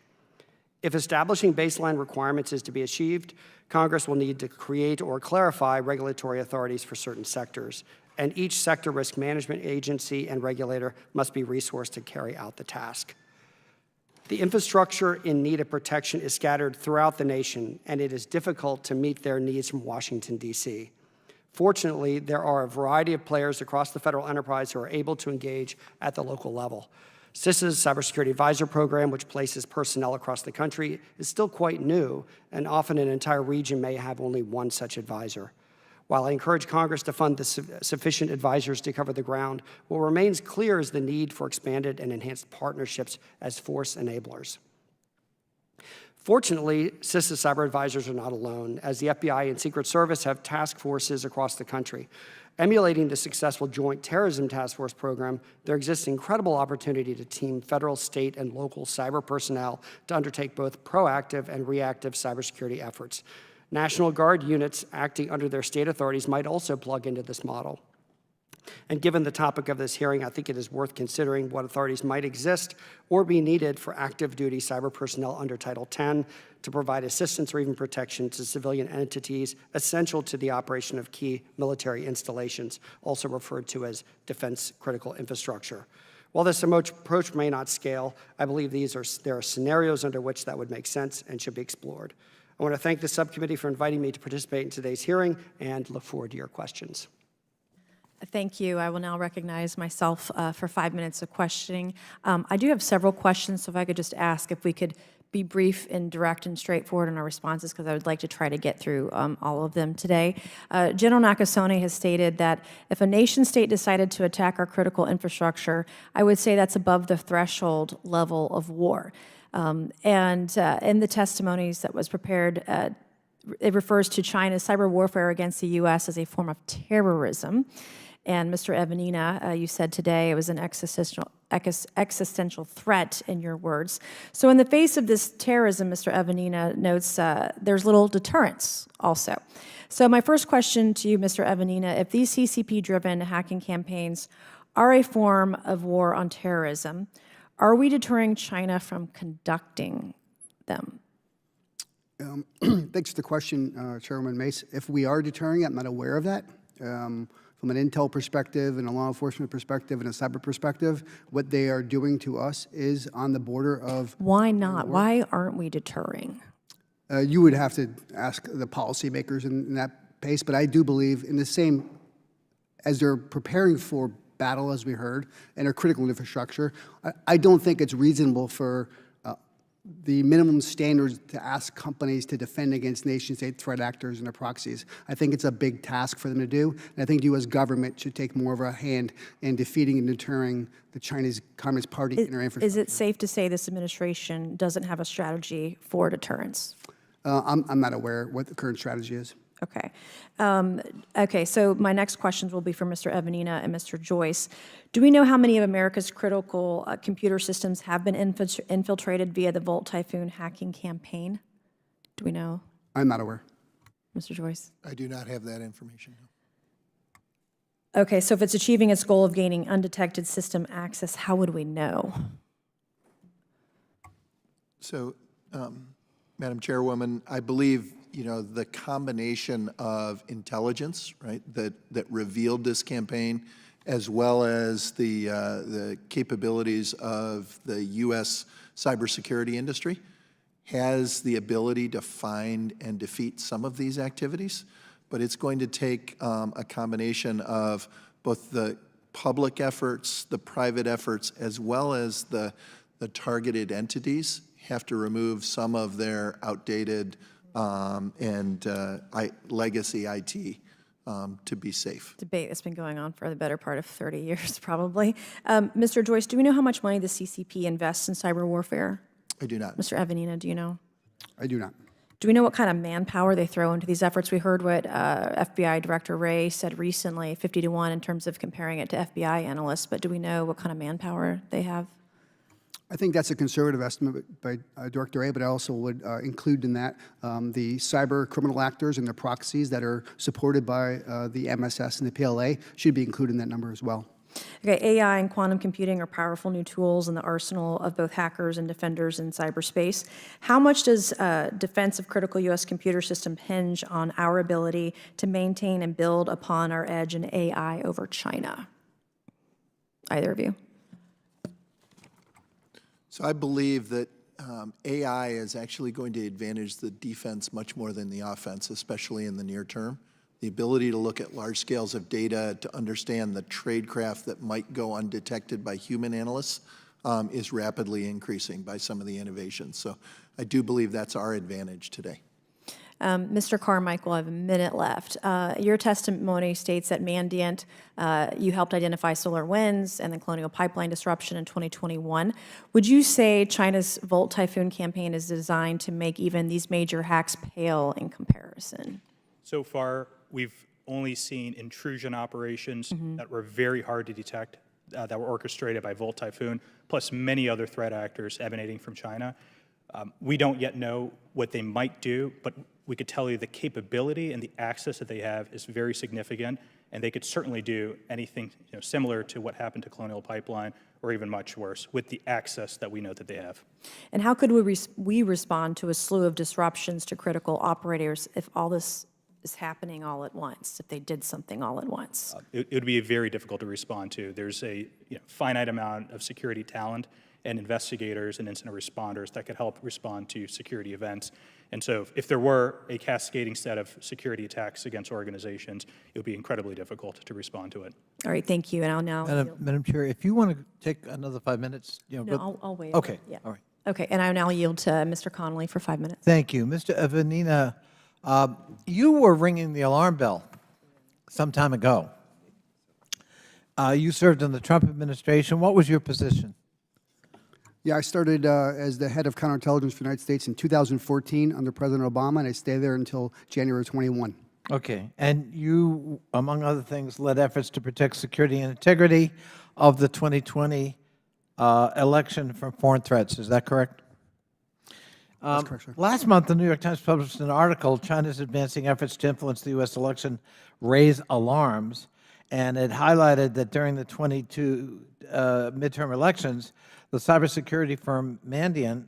If establishing baseline requirements is to be achieved, Congress will need to create or clarify regulatory authorities for certain sectors, and each sector risk management agency and regulator must be resourced to carry out the task. The infrastructure in need of protection is scattered throughout the nation, and it is difficult to meet their needs from Washington, D.C. Fortunately, there are a variety of players across the federal enterprise who are able to engage at the local level. CISA's Cybersecurity Advisor Program, which places personnel across the country, is still quite new, and often an entire region may have only one such advisor. While I encourage Congress to fund the sufficient advisors to cover the ground, what remains clear is the need for expanded and enhanced partnerships as force enablers. Fortunately, CISA cyber advisors are not alone, as the FBI and Secret Service have task forces across the country. Emulating the successful Joint Terrorism Task Force program, there exists incredible opportunity to team federal, state, and local cyber personnel to undertake both proactive and reactive cybersecurity efforts. National Guard units acting under their state authorities might also plug into this model. And given the topic of this hearing, I think it is worth considering what authorities might exist or be needed for active duty cyber personnel under Title X to provide assistance or even protection to civilian entities essential to the operation of key military installations, also referred to as defense critical infrastructure. While this approach may not scale, I believe there are scenarios under which that would make sense and should be explored. I want to thank the subcommittee for inviting me to participate in today's hearing and look forward to your questions. Thank you. I will now recognize myself for 5 minutes of questioning. I do have several questions, so if I could just ask if we could be brief and direct and straightforward in our responses, because I would like to try to get through all of them today. General Nakasone has stated that if a nation state decided to attack our critical infrastructure, I would say that's above the threshold level of war. And in the testimonies that was prepared, it refers to China's cyber warfare against the U.S. as a form of terrorism. And Mr. Evanina, you said today it was an existential threat, in your words. So in the face of this terrorism, Mr. Evanina notes there's little deterrence also. So my first question to you, Mr. Evanina, if these CCP-driven hacking campaigns are a form of war on terrorism, are we deterring China from conducting them? Thanks for the question, Chairwoman Mace. If we are deterring, I'm not aware of that. From an intel perspective and a law enforcement perspective and a cyber perspective, what they are doing to us is on the border of... Why not? Why aren't we deterring? You would have to ask the policymakers in that pace, but I do believe in the same, as they're preparing for battle, as we heard, and our critical infrastructure, I don't think it's reasonable for the minimum standards to ask companies to defend against nation-state threat actors and their proxies. I think it's a big task for them to do, and I think the U.S. government should take more of a hand in defeating and deterring the Chinese Communist Party and their infrastructure. Is it safe to say this administration doesn't have a strategy for deterrence? I'm not aware what the current strategy is. Okay. Okay, so my next questions will be for Mr. Evanina and Mr. Joyce. Do we know how many of America's critical computer systems have been infiltrated via the Volt Typhoon hacking campaign? Do we know? I'm not aware. Mr. Joyce? I do not have that information. Okay, so if it's achieving its goal of gaining undetected system access, how would we know? So, Madam Chairwoman, I believe the combination of intelligence, right, that revealed this campaign, as well as the capabilities of the U.S. cybersecurity industry, has the ability to find and defeat some of these activities. But it's going to take a combination of both the public efforts, the private efforts, as well as the targeted entities have to remove some of their outdated and legacy IT to be safe. Debate that's been going on for the better part of 30 years, probably. Mr. Joyce, do we know how much money the CCP invests in cyber warfare? I do not. Mr. Evanina, do you know? I do not. Do we know what kind of manpower they throw into these efforts? We heard what FBI Director Wray said recently, 50-1 in terms of comparing it to FBI analysts, but do we know what kind of manpower they have? I think that's a conservative estimate by Director Wray, but I also would include in that the cyber criminal actors and their proxies that are supported by the MSS and the PLA should be included in that number as well. Okay, AI and quantum computing are powerful new tools in the arsenal of both hackers and defenders in cyberspace. How much does defense of critical U.S. computer system hinge on our ability to maintain and build upon our edge in AI over China? Either of you? So I believe that AI is actually going to advantage the defense much more than the offense, especially in the near term. The ability to look at large scales of data, to understand the tradecraft that might go undetected by human analysts is rapidly increasing by some of the innovations. So I do believe that's our advantage today. Mr. Carmichael, I have a minute left. Your testimony states that Mandiant, you helped identify solar winds and the Colonial Pipeline disruption in 2021. Would you say China's Volt Typhoon campaign is designed to make even these major hacks pale in comparison? So far, we've only seen intrusion operations that were very hard to detect, that were orchestrated by Volt Typhoon, plus many other threat actors emanating from China. We don't yet know what they might do, but we could tell you the capability and the access that they have is very significant, and they could certainly do anything similar to what happened to Colonial Pipeline, or even much worse, with the access that we know that they have. And how could we respond to a slew of disruptions to critical operators if all this is happening all at once, if they did something all at once? It would be very difficult to respond to. There's a finite amount of security talent and investigators and incident responders that could help respond to security events. And so if there were a cascading set of security attacks against organizations, it would be incredibly difficult to respond to it. All right, thank you, and I'll now yield. Madam Chair, if you want to take another 5 minutes, No, I'll wait. Okay, Yeah. all right. Okay, and I now yield to Mr. Connolly for 5 minutes. Thank you. Mr. Evanina, you were ringing the alarm bell some time ago. You served in the Trump administration. What was your position? Yeah, I started as the head of counterintelligence for the United States in 2014 under President Obama, and I stayed there until January 21. Okay, and you, among other things, led efforts to protect security and integrity of the 2020 election from foreign threats. Is that correct? That's correct, sir. Last month, the New York Times published an article, China's advancing efforts to influence the U.S. election raise alarms, and it highlighted that during the 22 midterm elections, the cybersecurity firm Mandiant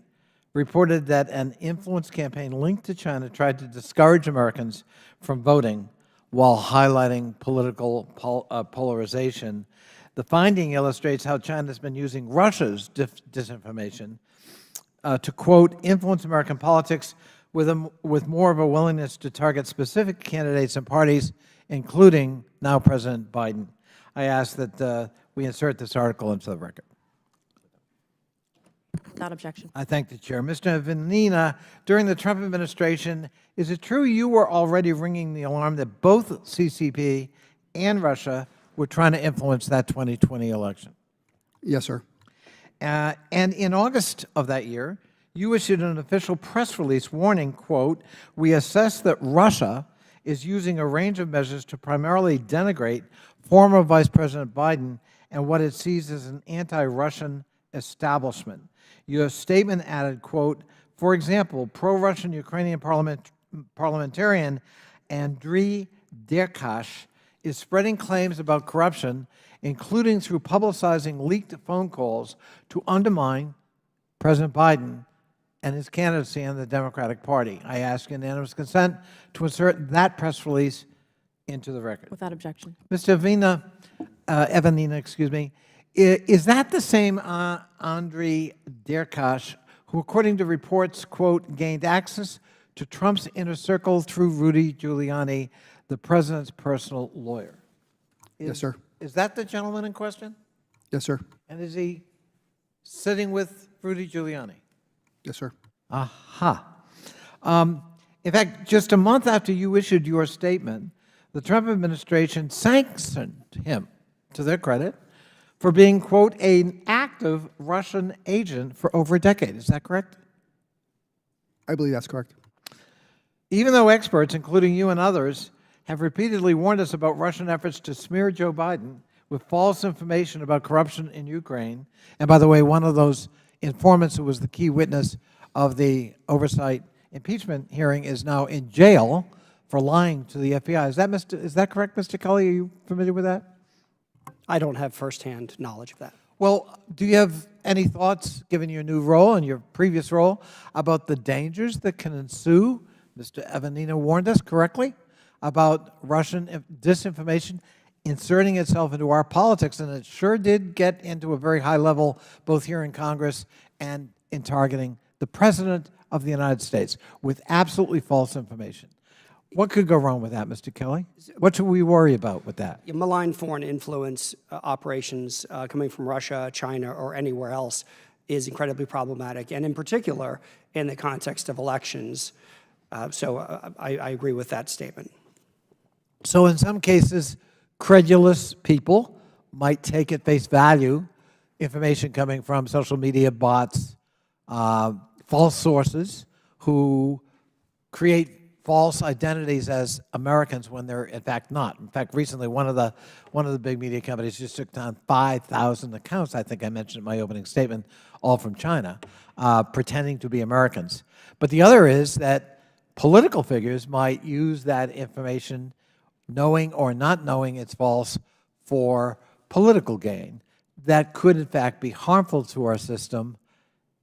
reported that an influence campaign linked to China tried to discourage Americans from voting while highlighting political polarization. The finding illustrates how China has been using Russia's disinformation to, quote, influence American politics with more of a willingness to target specific candidates and parties, including now President Biden. I ask that we insert this article into the record. Without objection. I thank the Chair. Mr. Evanina, during the Trump administration, is it true you were already ringing the alarm that both CCP and Russia were trying to influence that 2020 election? Yes, sir. And in August of that year, you issued an official press release warning, quote, we assess that Russia is using a range of measures to primarily denigrate former Vice President Biden and what it sees as an anti-Russian establishment. Your statement added, quote, for example, pro-Russian Ukrainian parliamentarian Andriy Derkash is spreading claims about corruption, including through publicizing leaked phone calls to undermine President Biden and his candidacy in the Democratic Party. I ask unanimous consent to insert that press release into the record. Without objection. Mr. Evanina, excuse me, is that the same Andriy Derkash who, according to reports, quote, gained access to Trump's inner circle through Rudy Giuliani, the president's personal lawyer? Yes, sir. Is that the gentleman in question? Yes, sir. And is he sitting with Rudy Giuliani? Yes, sir. Aha. In fact, just a month after you issued your statement, the Trump administration sanctioned him, to their credit, for being, quote, an active Russian agent for over a decade. Is that correct? I believe that's correct. Even though experts, including you and others, have repeatedly warned us about Russian efforts to smear Joe Biden with false information about corruption in Ukraine, and by the way, one of those informants who was the key witness of the Oversight impeachment hearing is now in jail for lying to the FBI. Is that correct, Mr. Kelly? Are you familiar with that? I don't have firsthand knowledge of that. Well, do you have any thoughts, given your new role and your previous role, about the dangers that can ensue? Mr. Evanina warned us correctly about Russian disinformation inserting itself into our politics, and it sure did get into a very high level, both here in Congress and in targeting the President of the United States with absolutely false information. What could go wrong with that, Mr. Kelly? What should we worry about with that? Malign foreign influence operations coming from Russia, China, or anywhere else is incredibly problematic, and in particular, in the context of elections. So I agree with that statement. So in some cases, credulous people might take at face value information coming from social media bots, false sources who create false identities as Americans when they're in fact not. In fact, recently one of the big media companies just took down 5,000 accounts, I think I mentioned in my opening statement, all from China, pretending to be Americans. But the other is that political figures might use that information knowing or not knowing it's false for political gain that could, in fact, be harmful to our system,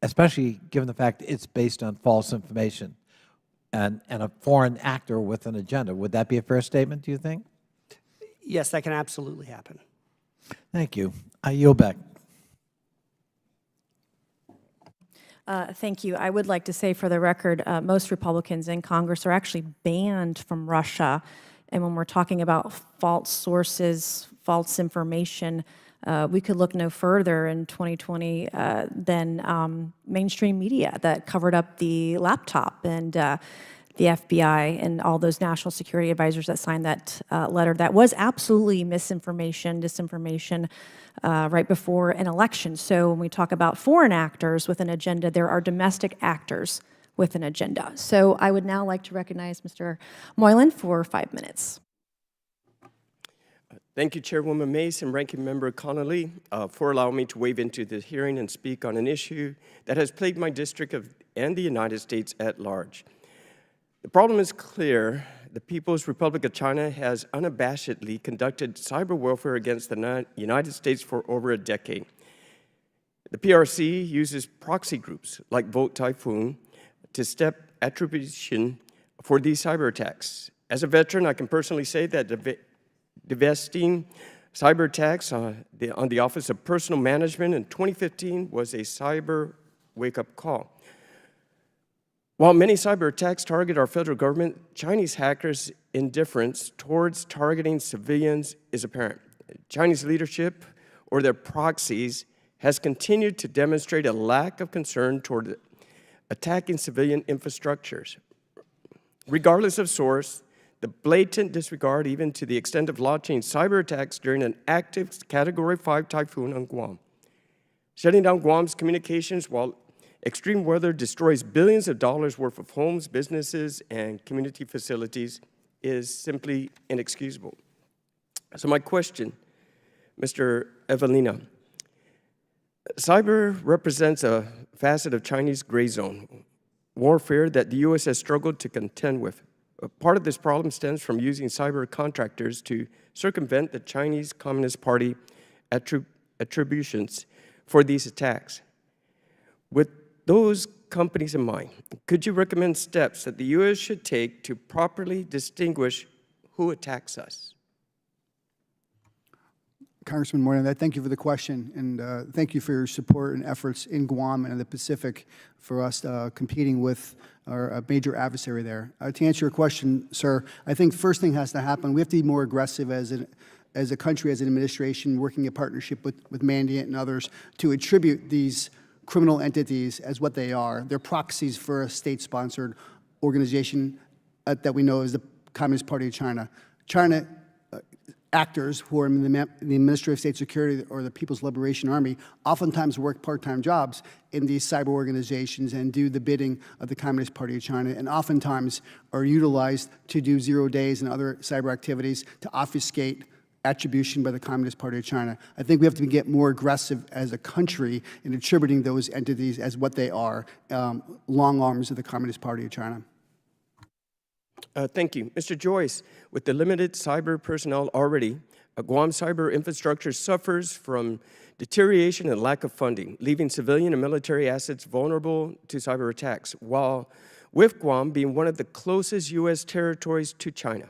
especially given the fact it's based on false information and a foreign actor with an agenda. Would that be a fair statement, do you think? Yes, that can absolutely happen. Thank you. I yield back. Thank you. I would like to say for the record, most Republicans in Congress are actually banned from Russia. And when we're talking about false sources, false information, we could look no further in 2020 than mainstream media that covered up the laptop and the FBI and all those national security advisors that signed that letter. That was absolutely misinformation, disinformation, right before an election. So when we talk about foreign actors with an agenda, there are domestic actors with an agenda. So I would now like to recognize Mr. Moylan for 5 minutes. Thank you, Chairwoman Mace and Ranking Member Connolly, for allowing me to wade into the hearing and speak on an issue that has plagued my district and the United States at large. The problem is clear. The People's Republic of China has unabashedly conducted cyber warfare against the United States for over a decade. The PRC uses proxy groups like Vote Typhoon to step attribution for these cyber attacks. As a veteran, I can personally say that divesting cyber attacks on the Office of Personnel Management in 2015 was a cyber wake-up call. While many cyber attacks target our federal government, Chinese hackers' indifference towards targeting civilians is apparent. Chinese leadership, or their proxies, has continued to demonstrate a lack of concern toward attacking civilian infrastructures. Regardless of source, the blatant disregard, even to the extent of launching cyber attacks during an active Category 5 typhoon on Guam. Shutting down Guam's communications while extreme weather destroys billions of dollars worth of homes, businesses, and community facilities is simply inexcusable. So my question, Mr. Evanina, cyber represents a facet of Chinese gray zone warfare that the U.S. has struggled to contend with. Part of this problem stems from using cyber contractors to circumvent the Chinese Communist Party attributions for these attacks. With those companies in mind, could you recommend steps that the U.S. should take to properly distinguish who attacks us? Congressman Moylan, thank you for the question, and thank you for your support and efforts in Guam and in the Pacific for us competing with our major adversary there. To answer your question, sir, I think first thing has to happen, we have to be more aggressive as a country, as an administration, working in partnership with Mandiant and others to attribute these criminal entities as what they are. They're proxies for a state-sponsored organization that we know is the Communist Party of China. China actors who are in the Ministry of State Security or the People's Liberation Army oftentimes work part-time jobs in these cyber organizations and do the bidding of the Communist Party of China, and oftentimes are utilized to do 0 days and other cyber activities to obfuscate attribution by the Communist Party of China. I think we have to get more aggressive as a country in attributing those entities as what they are, long arms of the Communist Party of China. Thank you. Mr. Joyce, with the limited cyber personnel already, Guam cyber infrastructure suffers from deterioration and lack of funding, leaving civilian and military assets vulnerable to cyber attacks, while with Guam being one of the closest U.S. territories to China.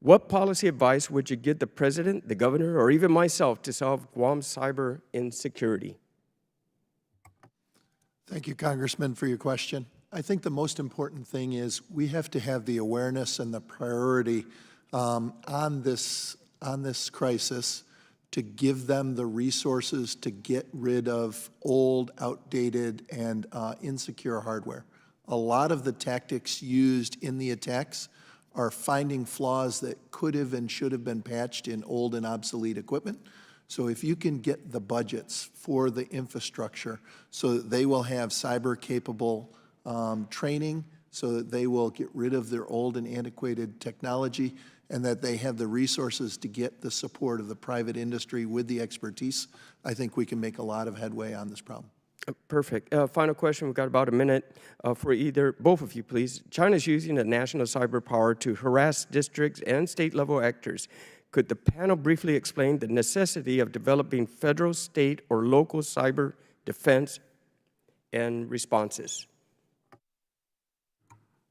What policy advice would you give the President, the Governor, or even myself to solve Guam's cyber insecurity? Thank you, Congressman, for your question. I think the most important thing is we have to have the awareness and the priority on this crisis to give them the resources to get rid of old, outdated, and insecure hardware. A lot of the tactics used in the attacks are finding flaws that could have and should have been patched in old and obsolete equipment. So if you can get the budgets for the infrastructure so that they will have cyber-capable training, so that they will get rid of their old and antiquated technology, and that they have the resources to get the support of the private industry with the expertise, I think we can make a lot of headway on this problem. Perfect. Final question. We've got about a minute for both of you, please. China's using the national cyber power to harass districts and state-level actors. Could the panel briefly explain the necessity of developing federal, state, or local cyber defense and responses?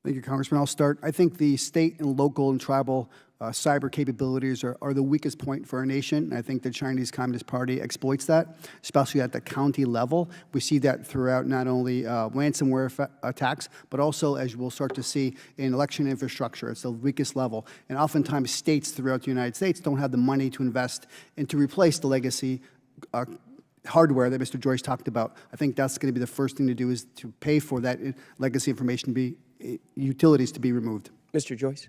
Thank you, Congressman. I'll start. I think the state and local and tribal cyber capabilities are the weakest point for our nation. I think the Chinese Communist Party exploits that, especially at the county level. We see that throughout not only ransomware attacks, but also, as we'll start to see, in election infrastructure. It's the weakest level. And oftentimes, states throughout the United States don't have the money to invest and to replace the legacy hardware that Mr. Joyce talked about. I think that's going to be the first thing to do, is to pay for that legacy information to be utilities to be removed. Mr. Joyce?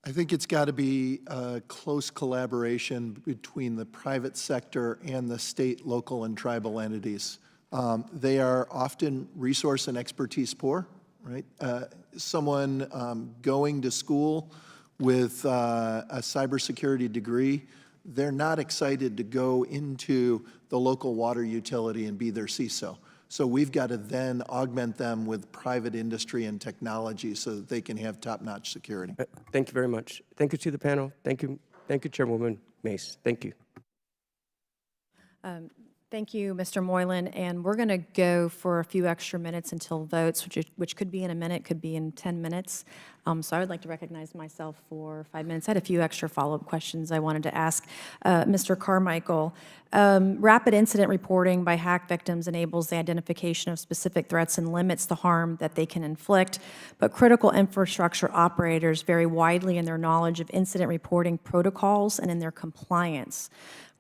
I think it's got to be a close collaboration between the private sector and the state, local, and tribal entities. They are often resource and expertise poor, right? Someone going to school with a cybersecurity degree, they're not excited to go into the local water utility and be their CISO. So we've got to then augment them with private industry and technology so that they can have top-notch security. Thank you very much. Thank you to the panel. Thank you, Chairwoman Mace. Thank you. Thank you, Mr. Moylan. And we're going to go for a few extra minutes until votes, which could be in a minute, could be in 10 minutes. So I would like to recognize myself for 5 minutes. I had a few extra follow-up questions I wanted to ask. Mr. Carmichael, rapid incident reporting by hack victims enables the identification of specific threats and limits the harm that they can inflict, but critical infrastructure operators vary widely in their knowledge of incident reporting protocols and in their compliance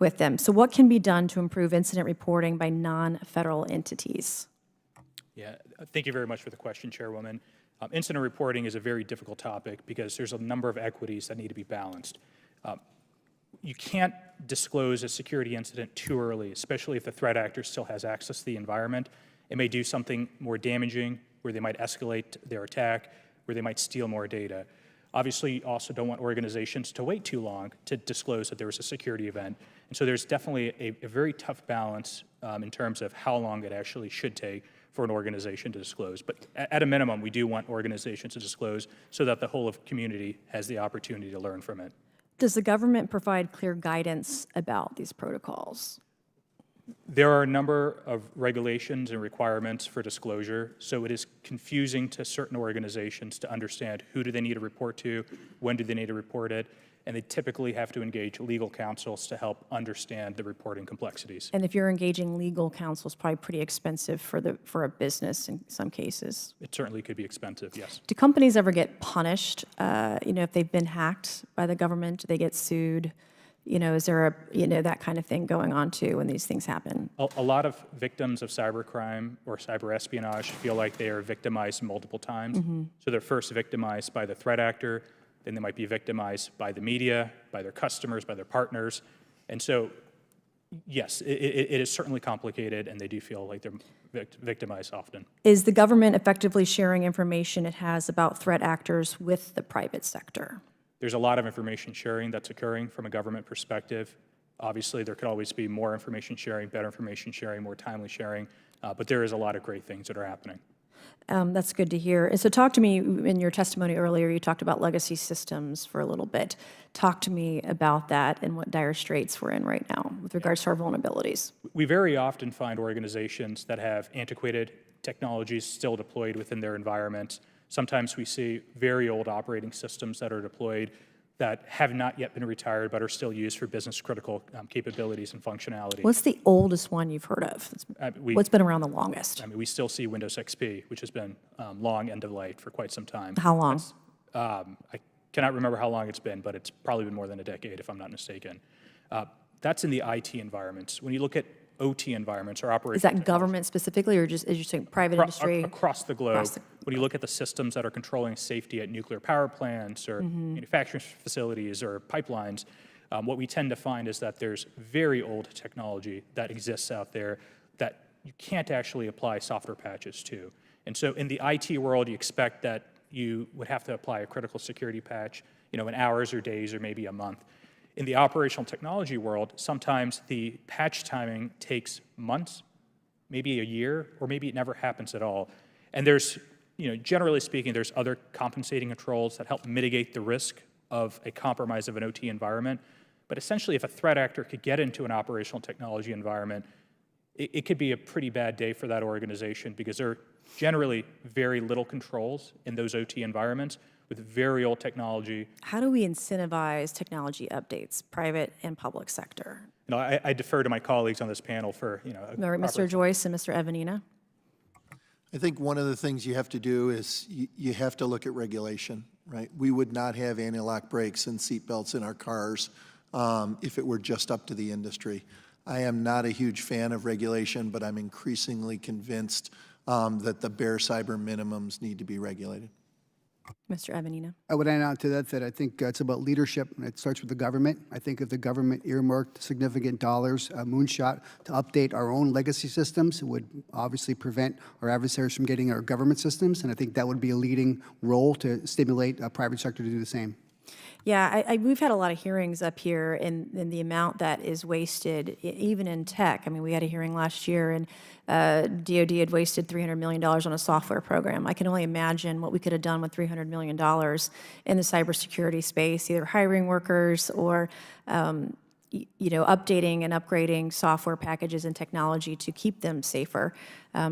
with them. So what can be done to improve incident reporting by non-federal entities? Yeah, thank you very much for the question, Chairwoman. Incident reporting is a very difficult topic because there's a number of equities that need to be balanced. You can't disclose a security incident too early, especially if the threat actor still has access to the environment. It may do something more damaging, where they might escalate their attack, where they might steal more data. Obviously, you also don't want organizations to wait too long to disclose that there was a security event. And so there's definitely a very tough balance in terms of how long it actually should take for an organization to disclose. But at a minimum, we do want organizations to disclose so that the whole of community has the opportunity to learn from it. Does the government provide clear guidance about these protocols? There are a number of regulations and requirements for disclosure, so it is confusing to certain organizations to understand who do they need to report to, when do they need to report it, and they typically have to engage legal counsels to help understand the reporting complexities. And if you're engaging legal counsel, it's probably pretty expensive for a business in some cases. It certainly could be expensive, yes. Do companies ever get punished, if they've been hacked by the government? Do they get sued? Is there that kind of thing going on too when these things happen? A lot of victims of cybercrime or cyber espionage feel like they are victimized multiple times. Mm-hmm. So they're first victimized by the threat actor, then they might be victimized by the media, by their customers, by their partners. And so, yes, it is certainly complicated, and they do feel like they're victimized often. Is the government effectively sharing information it has about threat actors with the private sector? There's a lot of information sharing that's occurring from a government perspective. Obviously, there could always be more information sharing, better information sharing, more timely sharing, but there is a lot of great things that are happening. That's good to hear. And so talk to me, in your testimony earlier, you talked about legacy systems for a little bit. Talk to me about that and what dire straits we're in right now with regards to our vulnerabilities. We very often find organizations that have antiquated technologies still deployed within their environments. Sometimes we see very old operating systems that are deployed that have not yet been retired but are still used for business-critical capabilities and functionality. What's the oldest one you've heard of? What's been around the longest? We still see Windows XP, which has been long end-of-life for quite some time. How long? I cannot remember how long it's been, but it's probably been more than a decade, if I'm not mistaken. That's in the IT environments. When you look at OT environments or operating. Is that government specifically, or just, as you're saying, private industry? Across the globe. When you look at the systems that are controlling safety at nuclear power plants or manufacturing facilities or pipelines, what we tend to find is that there's very old technology that exists out there that you can't actually apply software patches to. And so in the IT world, you expect that you would have to apply a critical security patch, in hours or days or maybe a month. In the operational technology world, sometimes the patch timing takes months, maybe a year, or maybe it never happens at all. And there's, generally speaking, there's other compensating controls that help mitigate the risk of a compromise of an OT environment. But essentially, if a threat actor could get into an operational technology environment, it could be a pretty bad day for that organization because there are generally very little controls in those OT environments with very old technology. How do we incentivize technology updates, private and public sector? I defer to my colleagues on this panel for, All right, Mr. Joyce and Mr. Evanina. I think one of the things you have to do is you have to look at regulation, right? We would not have anti-lock brakes and seat belts in our cars if it were just up to the industry. I am not a huge fan of regulation, but I'm increasingly convinced that the bare cyber minimums need to be regulated. Mr. Evanina. I would add on to that I think it's about leadership, and it starts with the government. I think if the government earmarked significant dollars, a moonshot, to update our own legacy systems, it would obviously prevent our adversaries from getting our government systems, and I think that would be a leading role to stimulate a private sector to do the same. Yeah, we've had a lot of hearings up here, and the amount that is wasted, even in tech. I mean, we had a hearing last year, and DoD had wasted $300 million on a software program. I can only imagine what we could have done with $300 million in the cybersecurity space, either hiring workers or updating and upgrading software packages and technology to keep them safer.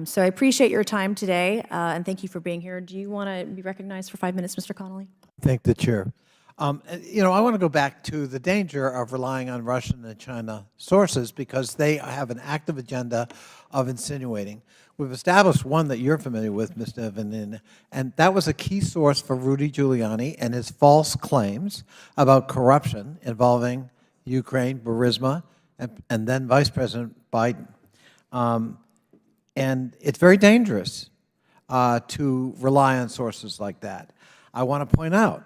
So I appreciate your time today, and thank you for being here. Do you want to be recognized for 5 minutes, Mr. Connolly? Thank the chair. I want to go back to the danger of relying on Russian and China sources because they have an active agenda of insinuating. We've established one that you're familiar with, Mr. Evanina, and that was a key source for Rudy Giuliani and his false claims about corruption involving Ukraine, Burisma, and then Vice President Biden. And it's very dangerous to rely on sources like that. I want to point out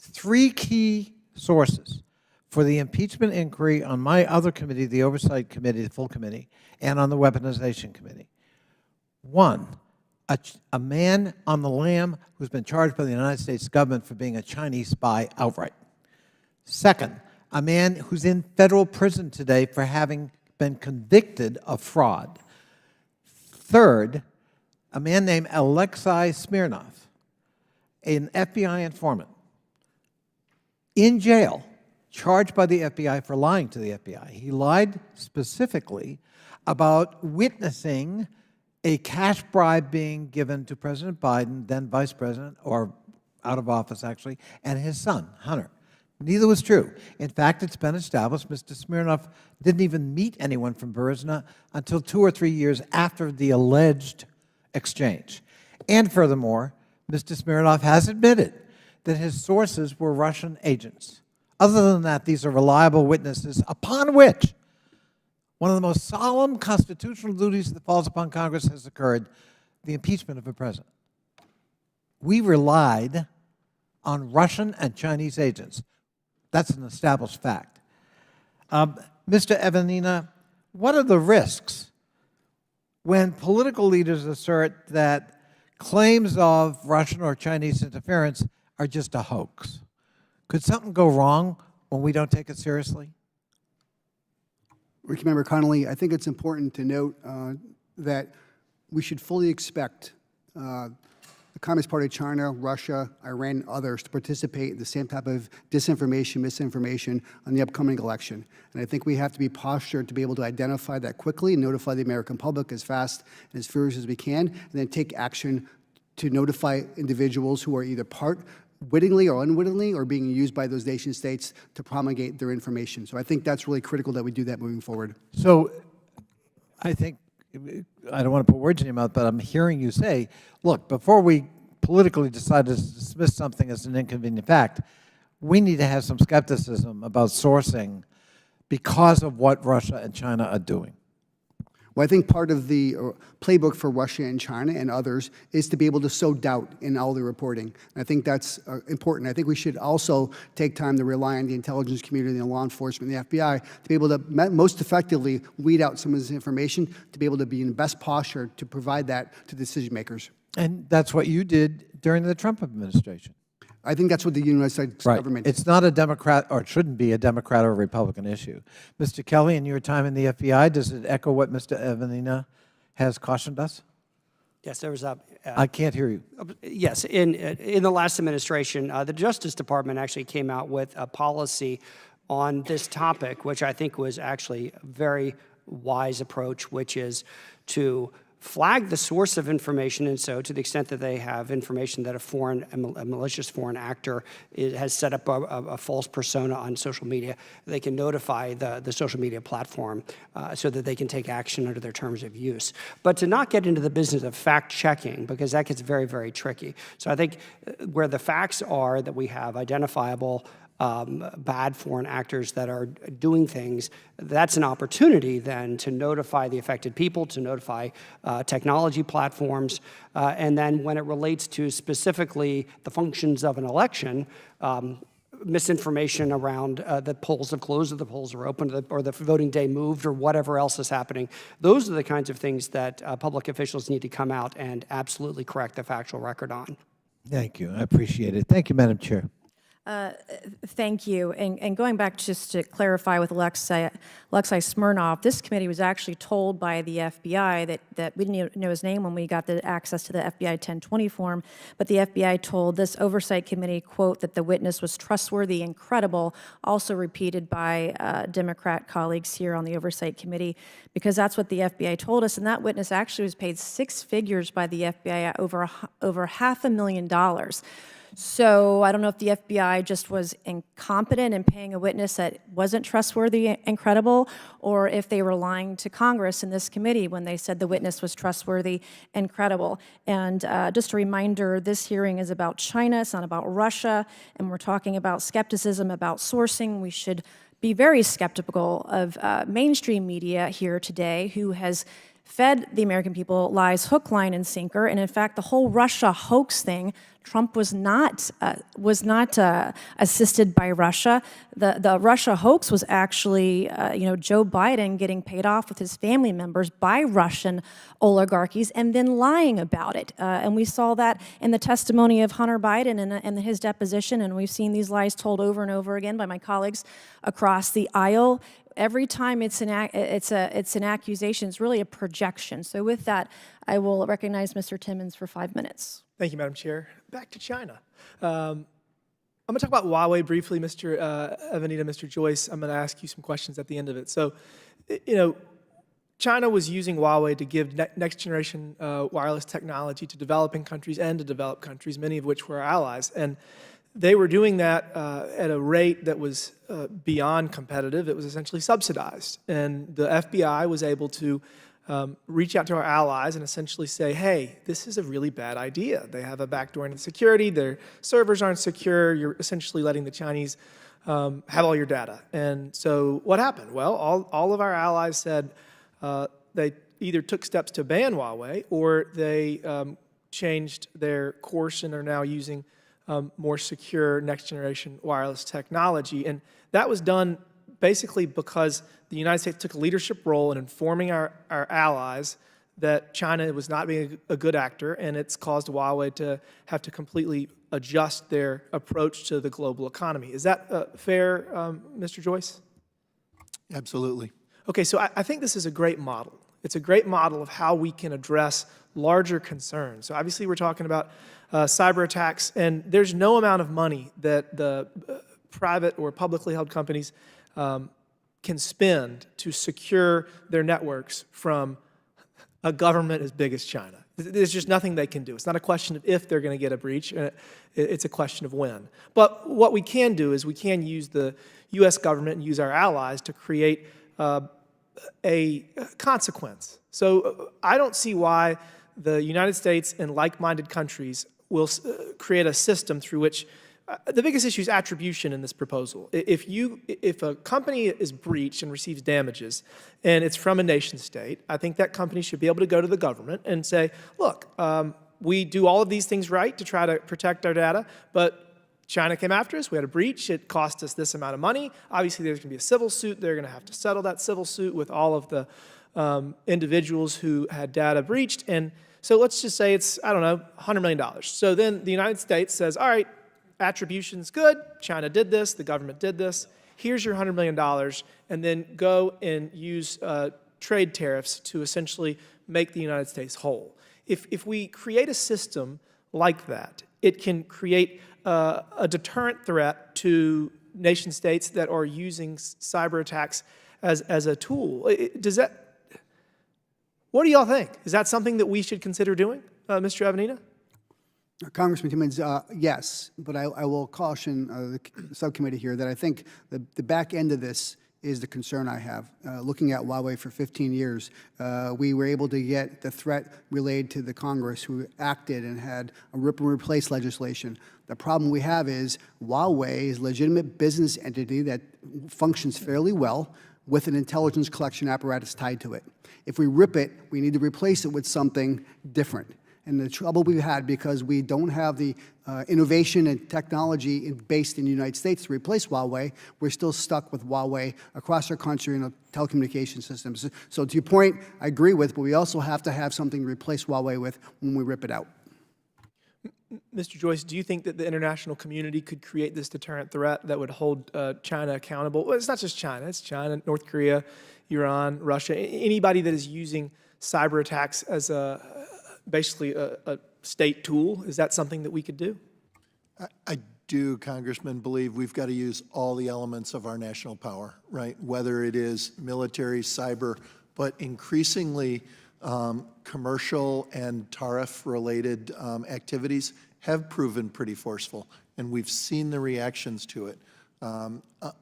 3 key sources for the impeachment inquiry on my other committee, the Oversight Committee, the full committee, and on the Weaponization Committee. 1, a man on the lam who's been charged by the United States government for being a Chinese spy outright. 2nd, a man who's in federal prison today for having been convicted of fraud. 3rd, a man named Alexei Smirnov, an FBI informant, in jail, charged by the FBI for lying to the FBI. He lied specifically about witnessing a cash bribe being given to President Biden, then Vice President, or out of office actually, and his son, Hunter. Neither was true. In fact, it's been established Mr. Smirnov didn't even meet anyone from Burisma until 2 or 3 years after the alleged exchange. And furthermore, Mr. Smirnov has admitted that his sources were Russian agents. Other than that, these are reliable witnesses upon which one of the most solemn constitutional duties that falls upon Congress has occurred, the impeachment of a president. We relied on Russian and Chinese agents. That's an established fact. Mr. Evanina, what are the risks when political leaders assert that claims of Russian or Chinese interference are just a hoax? Could something go wrong when we don't take it seriously? Ranking Member Connolly, I think it's important to note that we should fully expect the Communist Party of China, Russia, Iran, and others to participate in the same type of disinformation, misinformation on the upcoming election. And I think we have to be postured to be able to identify that quickly and notify the American public as fast and as furious as we can, and then take action to notify individuals who are either part wittingly or unwittingly or being used by those nation states to promulgate their information. So I think that's really critical that we do that moving forward. So I think, I don't want to put words in your mouth, but I'm hearing you say, look, before we politically decide to dismiss something as an inconvenient fact, we need to have some skepticism about sourcing because of what Russia and China are doing. Well, I think part of the playbook for Russia and China and others is to be able to sow doubt in all the reporting. And I think that's important. I think we should also take time to rely on the intelligence community, the law enforcement, the FBI, to be able to most effectively weed out some of this information, to be able to be in the best posture to provide that to decision makers. And that's what you did during the Trump administration. I think that's what the United States Right. government. It's not a Democrat, or it shouldn't be a Democrat or Republican issue. Mr. Kelly, in your time in the FBI, does it echo what Mr. Evanina has cautioned us? Yes, there was a. I can't hear you. Yes, in the last administration, the Justice Department actually came out with a policy on this topic, which I think was actually a very wise approach, which is to flag the source of information, and so to the extent that they have information that a malicious foreign actor has set up a false persona on social media, they can notify the social media platform so that they can take action under their terms of use. But to not get into the business of fact-checking, because that gets very, very tricky. So I think where the facts are that we have identifiable bad foreign actors that are doing things, that's an opportunity then to notify the affected people, to notify technology platforms, and then when it relates to specifically the functions of an election, misinformation around the polls have closed or the polls are open or the voting day moved or whatever else is happening. Those are the kinds of things that public officials need to come out and absolutely correct the factual record on. Thank you. I appreciate it. Thank you, Madam Chair. Thank you. And going back just to clarify with Alexei Smirnov, this committee was actually told by the FBI that we didn't know his name when we got the access to the FBI 1020 form, but the FBI told this oversight committee, quote, that the witness was trustworthy and credible, also repeated by Democrat colleagues here on the oversight committee, because that's what the FBI told us. And that witness actually was paid six figures by the FBI at over $500,000. So I don't know if the FBI just was incompetent in paying a witness that wasn't trustworthy and credible, or if they were lying to Congress in this committee when they said the witness was trustworthy and credible. And just a reminder, this hearing is about China, it's not about Russia, and we're talking about skepticism about sourcing. We should be very skeptical of mainstream media here today, who has fed the American people lies hook, line, and sinker. And in fact, the whole Russia hoax thing, Trump was not assisted by Russia. The Russia hoax was actually, Joe Biden getting paid off with his family members by Russian oligarchies and then lying about it. And we saw that in the testimony of Hunter Biden and his deposition. And we've seen these lies told over and over again by my colleagues across the aisle. Every time it's an accusation, it's really a projection. So with that, I will recognize Mr. Timmons for 5 minutes. Thank you, Madam Chair. Back to China. I'm going to talk about Huawei briefly, Mr. Evanina, Mr. Joyce. I'm going to ask you some questions at the end of it. So, China was using Huawei to give next-generation wireless technology to developing countries and to developed countries, many of which were our allies. And they were doing that at a rate that was beyond competitive. It was essentially subsidized. And the FBI was able to reach out to our allies and essentially say, hey, this is a really bad idea. They have a backdoor into security. Their servers aren't secure. You're essentially letting the Chinese have all your data. And so what happened? Well, all of our allies said they either took steps to ban Huawei or they changed their course and are now using more secure next-generation wireless technology. And that was done basically because the United States took a leadership role in informing our allies that China was not being a good actor, and it's caused Huawei to have to completely adjust their approach to the global economy. Is that fair, Mr. Joyce? Absolutely. Okay, so I think this is a great model. It's a great model of how we can address larger concerns. So obviously we're talking about cyber attacks, and there's no amount of money that the private or publicly held companies can spend to secure their networks from a government as big as China. There's just nothing they can do. It's not a question of if they're going to get a breach. It's a question of when. But what we can do is we can use the U.S. government and use our allies to create a consequence. So I don't see why the United States and like-minded countries will create a system through which the biggest issue is attribution in this proposal. If a company is breached and receives damages and it's from a nation state, I think that company should be able to go to the government and say, look, we do all of these things right to try to protect our data, but China came after us, we had a breach, it cost us this amount of money. Obviously there's going to be a civil suit, they're going to have to settle that civil suit with all of the individuals who had data breached. And so let's just say it's, I don't know, $100 million. So then the United States says, all right, attribution's good, China did this, the government did this, here's your $100 million, and then go and use trade tariffs to essentially make the United States whole. If we create a system like that, it can create a deterrent threat to nation states that are using cyber attacks as a tool. What do y'all think? Is that something that we should consider doing, Mr. Evanina? Congressman Timmons, yes, but I will caution the subcommittee here that I think the back end of this is the concern I have. Looking at Huawei for 15 years, we were able to get the threat relayed to the Congress, who acted and had a rip and replace legislation. The problem we have is Huawei is a legitimate business entity that functions fairly well with an intelligence collection apparatus tied to it. If we rip it, we need to replace it with something different. And the trouble we've had, because we don't have the innovation and technology based in the United States to replace Huawei, we're still stuck with Huawei across our country in the telecommunication systems. So to your point, I agree with, but we also have to have something to replace Huawei with when we rip it out. Mr. Joyce, do you think that the international community could create this deterrent threat that would hold China accountable? Well, it's not just China. It's China, North Korea, Iran, Russia, anybody that is using cyber attacks as basically a state tool. Is that something that we could do? I do, Congressman, believe we've got to use all the elements of our national power, right? Whether it is military, cyber, but increasingly commercial and tariff-related activities have proven pretty forceful, and we've seen the reactions to it.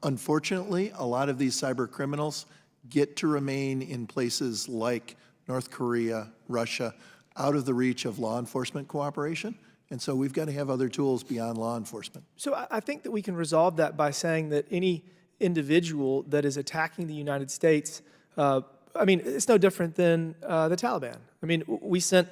Unfortunately, a lot of these cyber criminals get to remain in places like North Korea, Russia, out of the reach of law enforcement cooperation. And so we've got to have other tools beyond law enforcement. So I think that we can resolve that by saying that any individual that is attacking the United States, I mean, it's no different than the Taliban. I mean, we sent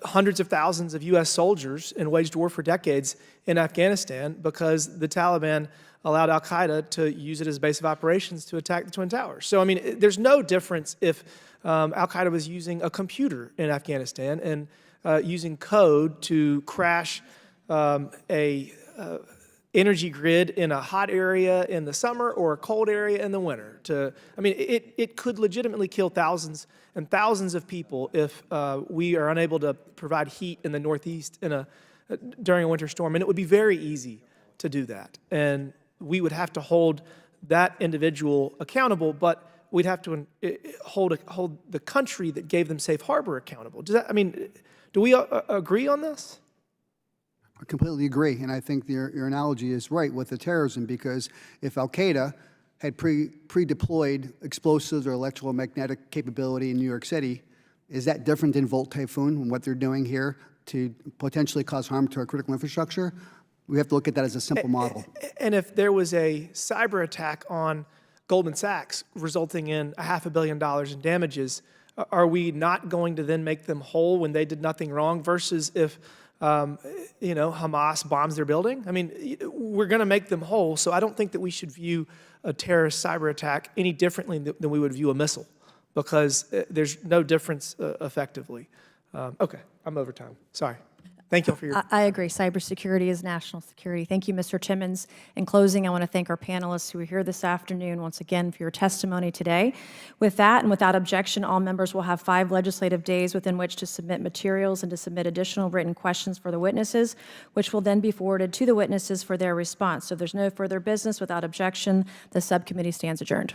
hundreds of thousands of U.S. soldiers and waged war for decades in Afghanistan because the Taliban allowed al-Qaeda to use it as a base of operations to attack the Twin Towers. So, I mean, there's no difference if al-Qaeda was using a computer in Afghanistan and using code to crash a energy grid in a hot area in the summer or a cold area in the winter. I mean, it could legitimately kill thousands and thousands of people if we are unable to provide heat in the Northeast during a winter storm. And it would be very easy to do that. And we would have to hold that individual accountable, but we'd have to hold the country that gave them safe harbor accountable. I mean, do we agree on this? I completely agree, and I think your analogy is right with the terrorism, because if al-Qaeda had pre-deployed explosives or electromagnetic capability in New York City, is that different than Volt Typhoon and what they're doing here to potentially cause harm to our critical infrastructure? We have to look at that as a simple model. And if there was a cyber attack on Goldman Sachs resulting in $500 million in damages, are we not going to then make them whole when they did nothing wrong versus if Hamas bombs their building? I mean, we're going to make them whole, so I don't think that we should view a terrorist cyber attack any differently than we would view a missile, because there's no difference effectively. Okay, I'm over time. Sorry. Thank you for your... I agree. Cybersecurity is national security. Thank you, Mr. Timmons. In closing, I want to thank our panelists who are here this afternoon once again for your testimony today. With that and without objection, all members will have 5 legislative days within which to submit materials and to submit additional written questions for the witnesses, which will then be forwarded to the witnesses for their response. So if there's no further business, without objection, the subcommittee stands adjourned.